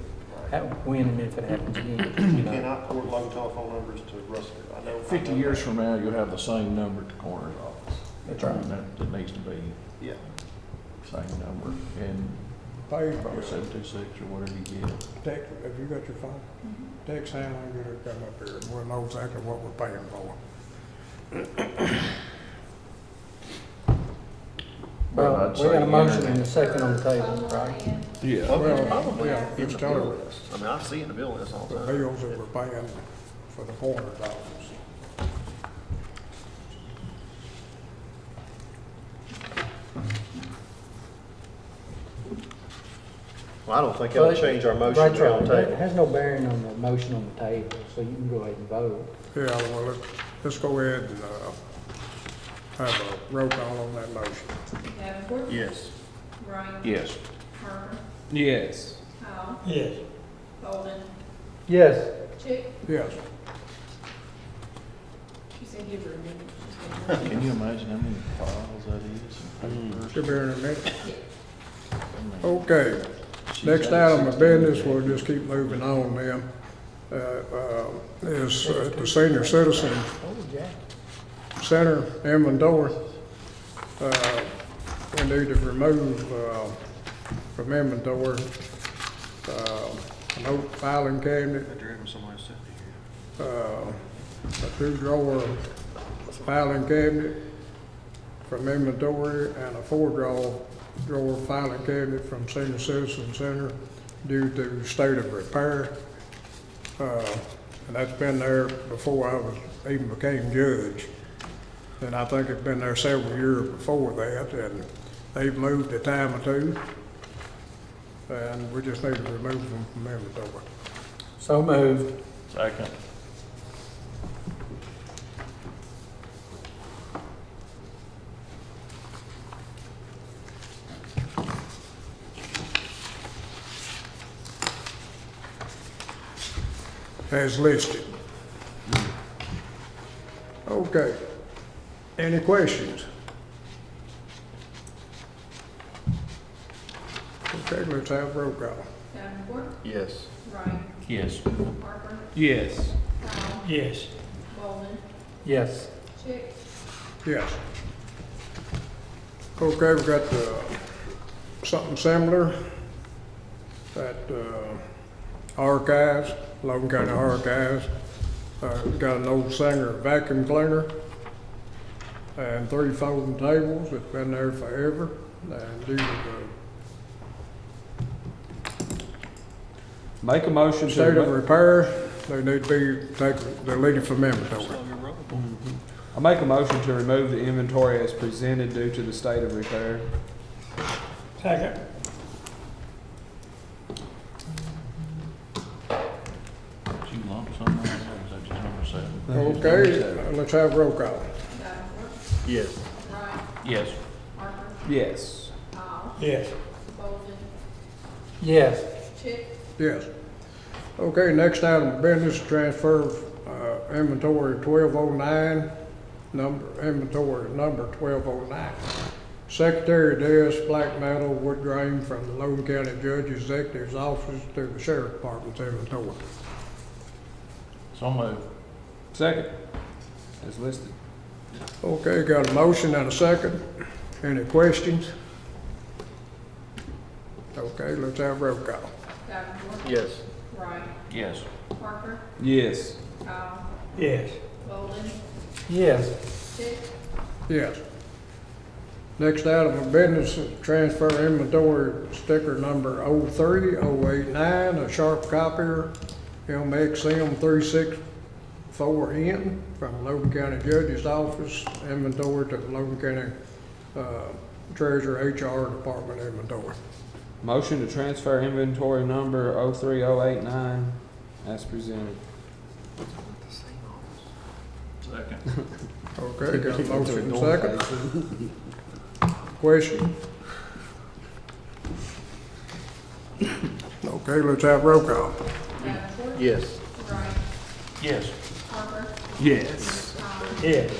when and if it happens again, You you know. cannot port local telephone numbers to Russellville. I know. 50 years from now, you'll have the same number at the coroner's office. That's right. That needs to be Yeah. same number, and Pay, probably 726 or whatever you get. text, have you got your phone? Text Hannah and get her to come up here, and we'll know exactly what we're paying for. But Well, I'd we got say a motion internet. and a second on the table, right? Yeah. Well, Probably yeah, in just the tell bill her list. I mean, I see it in the bill list all the the time. bills that we're paying for the coroner's office. Well, I don't think it'll change our motion That's here on right. the It table. has no bearing on the motion on the table, so you can go ahead and vote. Yeah, well, let's go ahead and, have a roll call on that motion. Davenport, Yes. Ryan, Yes. Parker, Yes. Powell, Yes. Bolden, Yes. Chick. Yes. She said give her a minute. Can you imagine how many files that is? and papers? Should be here in a minute. Okay, next item of business, we'll just keep moving on then, is the senior citizen center inventory. We need to remove, from inventory, an oak filing cabinet, a two-drawer filing cabinet from inventory, and a four-drawer filing cabinet from senior citizen center due to state of repair. And that's been there before I was, even became judge. And I think it's been there several years before that, and they've moved a time or two. And we just need to remove them from inventory. So moved. Second. As listed. Okay. Any questions? Okay, let's have roll call. Davenport, Yes. Ryan, Yes. Parker, Yes. Powell, Yes. Bolden, Yes. Chick. Yes. Okay, we got something similar at Archives, Logan County Archives. Got an old Singer vacuum cleaner and 3 folding tables that's been there forever. And due to Make a motion the state of to, repair, they need to be taken, deleted from inventory. I make a motion to remove the inventory as presented due to the state of repair. Second. Did you lump some of that, or is that just number 7? Okay, let's have roll call. Davenport, Yes. Ryan, Yes. Parker, Yes. Powell, Yes. Bolden, Yes. Chick. Yes. Okay, next item of business, transfer inventory 1209, inventory number 1209. Secretary desk, black metal, wood grain from the Logan County Judge Executive's office to the Sheriff Department's inventory. So moved. Second. As listed. Okay, got a motion and a second. Any questions? Okay, let's have roll call. Davenport, Yes. Wright, Yes. Parker, Yes. Powell, Yes. Bolden, Yes. Stick, Yes. Next item of business is transfer inventory sticker number 03089, a sharp copier MXM 364N from Logan County Judge's Office inventory to the Logan County Treasurer HR Department inventory. Motion to transfer inventory number 03089 as presented. Second. Okay, got a motion and second. Question? Okay, let's have roll call. Davenport, Yes. Wright, Yes. Parker, Yes. Powell, Yes.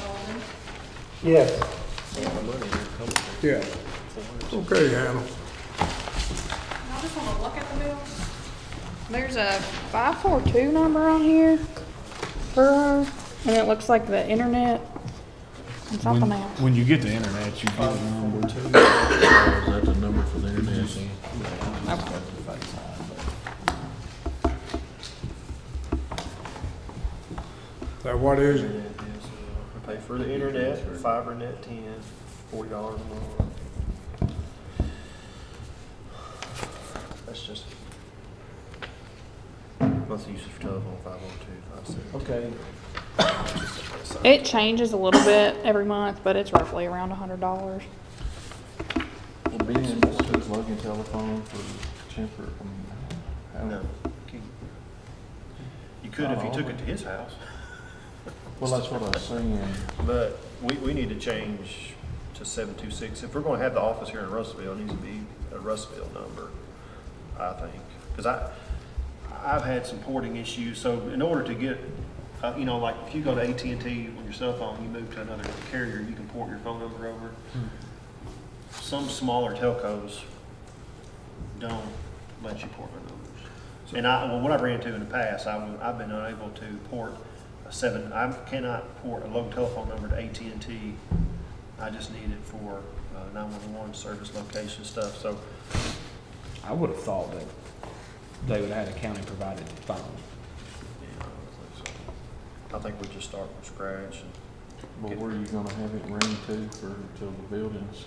Bolden, Yes. Yeah. Okay, Hannah. I just want to look at the bill. There's a 542 number on here for her, and it looks like the internet and something else. When you get the internet, you get a number. Is that the number for the internet? So what is it? We pay for the internet, fiber net 10, $40 a month. That's just monthly usage for telephone, 502, 570. It changes a little bit every month, but it's roughly around $100. Well, being does Logan telephone for temper, I mean, No. You could if you took it to his house. well, that's what I was saying. But we need to change to 726. If we're gonna have the office here in Russellville, it needs to be a Russellville number, I think. Because I've had some porting issues, so in order to get, you know, like if you go to AT&T on your cell phone, you move to another carrier, you can port your phone number over. Some smaller telcos don't let you port their numbers. And what I've ran into in the past, I've been unable to port I cannot port a local telephone number to AT&T. I just need it for 911 service location stuff. So I would have thought that they would have had a county provided phone. yeah, I think we just start from scratch. But where are you gonna have it ring to till the buildings?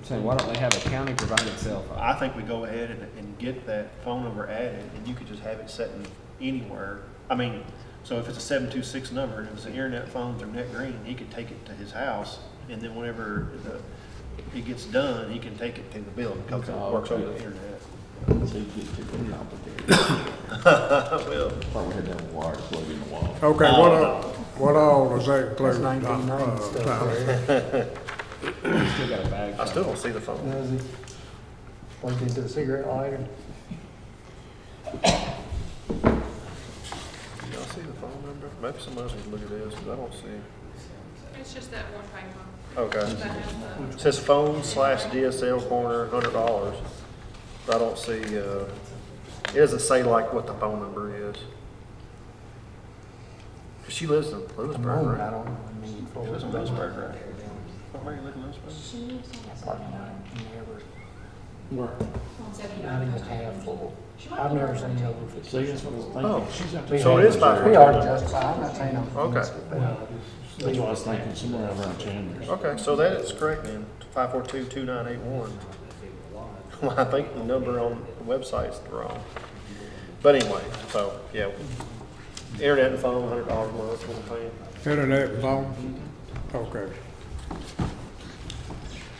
Saying, why don't they have a county provided cell phone? I think we go ahead and get that phone number added, and you could just have it set in anywhere. I mean, so if it's a 726 number, and it's an internet phone through NetGreen, he could take it to his house, and then whenever it gets done, he can take it to the building, because it works over the internet. So you get too complicated. Well, Probably had that wire plugged in the wall. Okay, what all does that include? That's 1990 stuff Tyler? Still got a bag. I still don't see the phone. Does he? Plugged into the cigarette lighter? Do y'all see the phone number? Maybe somebody else needs to look at this, because I don't see. It's just that one paper. Okay. That has the- It says phone/DSL corner, $100. But I don't see, it doesn't say like what the phone number is. She lives in Lewisburg, I right? don't know. I mean, She lives in Lewisburg, right? Don't Mary live in Lewisburg? Where? Not even half full. I've never seen over 50. See, that's what I was thinking. Oh. She's up So there. it is We 542. are justified, I'm not saying I'm. Okay. That's what I was thinking, somewhere around Chandler's. Okay, so that is correct then, 542-2981. Well, I think the number on the website's wrong. But anyway, so, yeah. Internet and phone, $100 a month, what we're paying. Internet and phone? Okay.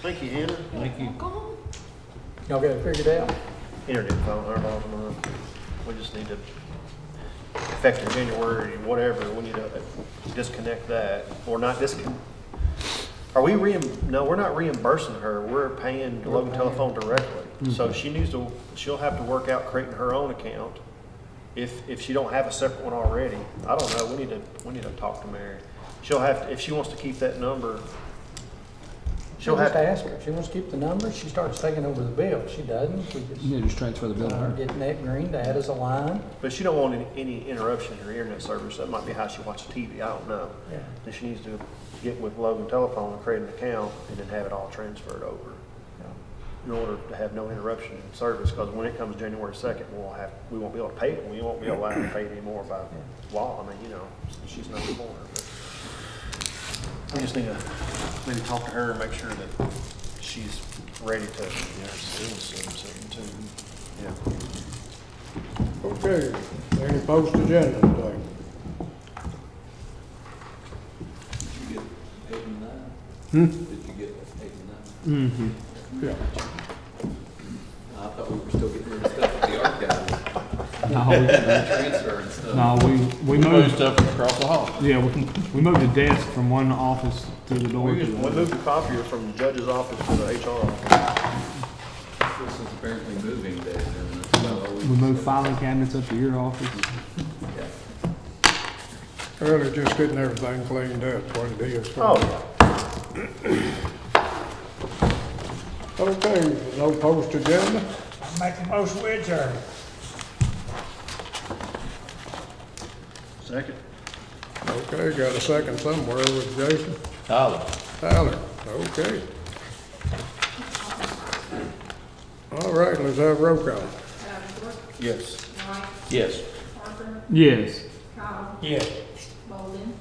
Thank you, Hannah. Thank you. Y'all got it figured out? Internet and phone, $100 a month. We just need to, effective January, whatever, we need to disconnect that, or not disconnect. Are we no, we're not reimbursing her, we're paying Logan Telephone directly. So she'll have to work out creating her own account if she don't have a separate one already, I don't know, we need to talk to Mary. She'll have, to if she wants to keep that number, She'll she'll have just to. ask her, if she wants to keep the number, she starts taking over the bill. If she doesn't, we Yeah, just transfer the bill to her. get Net Green to add as a line. But she don't want any interruption in her internet service. That might be how she watches TV, I don't know. Yeah. Then she needs to get with Logan Telephone and create an account and then have it all transferred over. In order to have no interruption in service, because when it comes January 2nd, we won't be able to pay it. We won't be able to pay it anymore by law. I mean, you know, she's no more. But we just need to maybe talk to her and make sure that she's ready to. Yeah, something too. Yeah. Okay, any post agenda today? Did you get 8 and 9? Hmm? Did you get 8 and 9? Mm-hmm. Yeah. I thought we were still getting rid of stuff at the archive. No, we, Transfer and stuff. no, we Move moved, stuff across the hall. yeah, we moved the desk from one office to the door We to the moved the copier from the judge's office to the HR office. This is apparently moving day, isn't it? So We moved filing cabinets up to your office. yeah. Well, just getting everything cleaned up, what it is. Oh, yeah. Okay, no post agenda? Make a motion with adjourn. Second. Okay, got a second somewhere with Jason. Tyler. Tyler, okay. All right, let's have roll call. Yes. Mike, Yes. Parker, Yes. Kyle, Yes. Logan,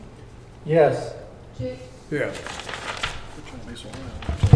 Yes. Chick, Yes. Which one of these will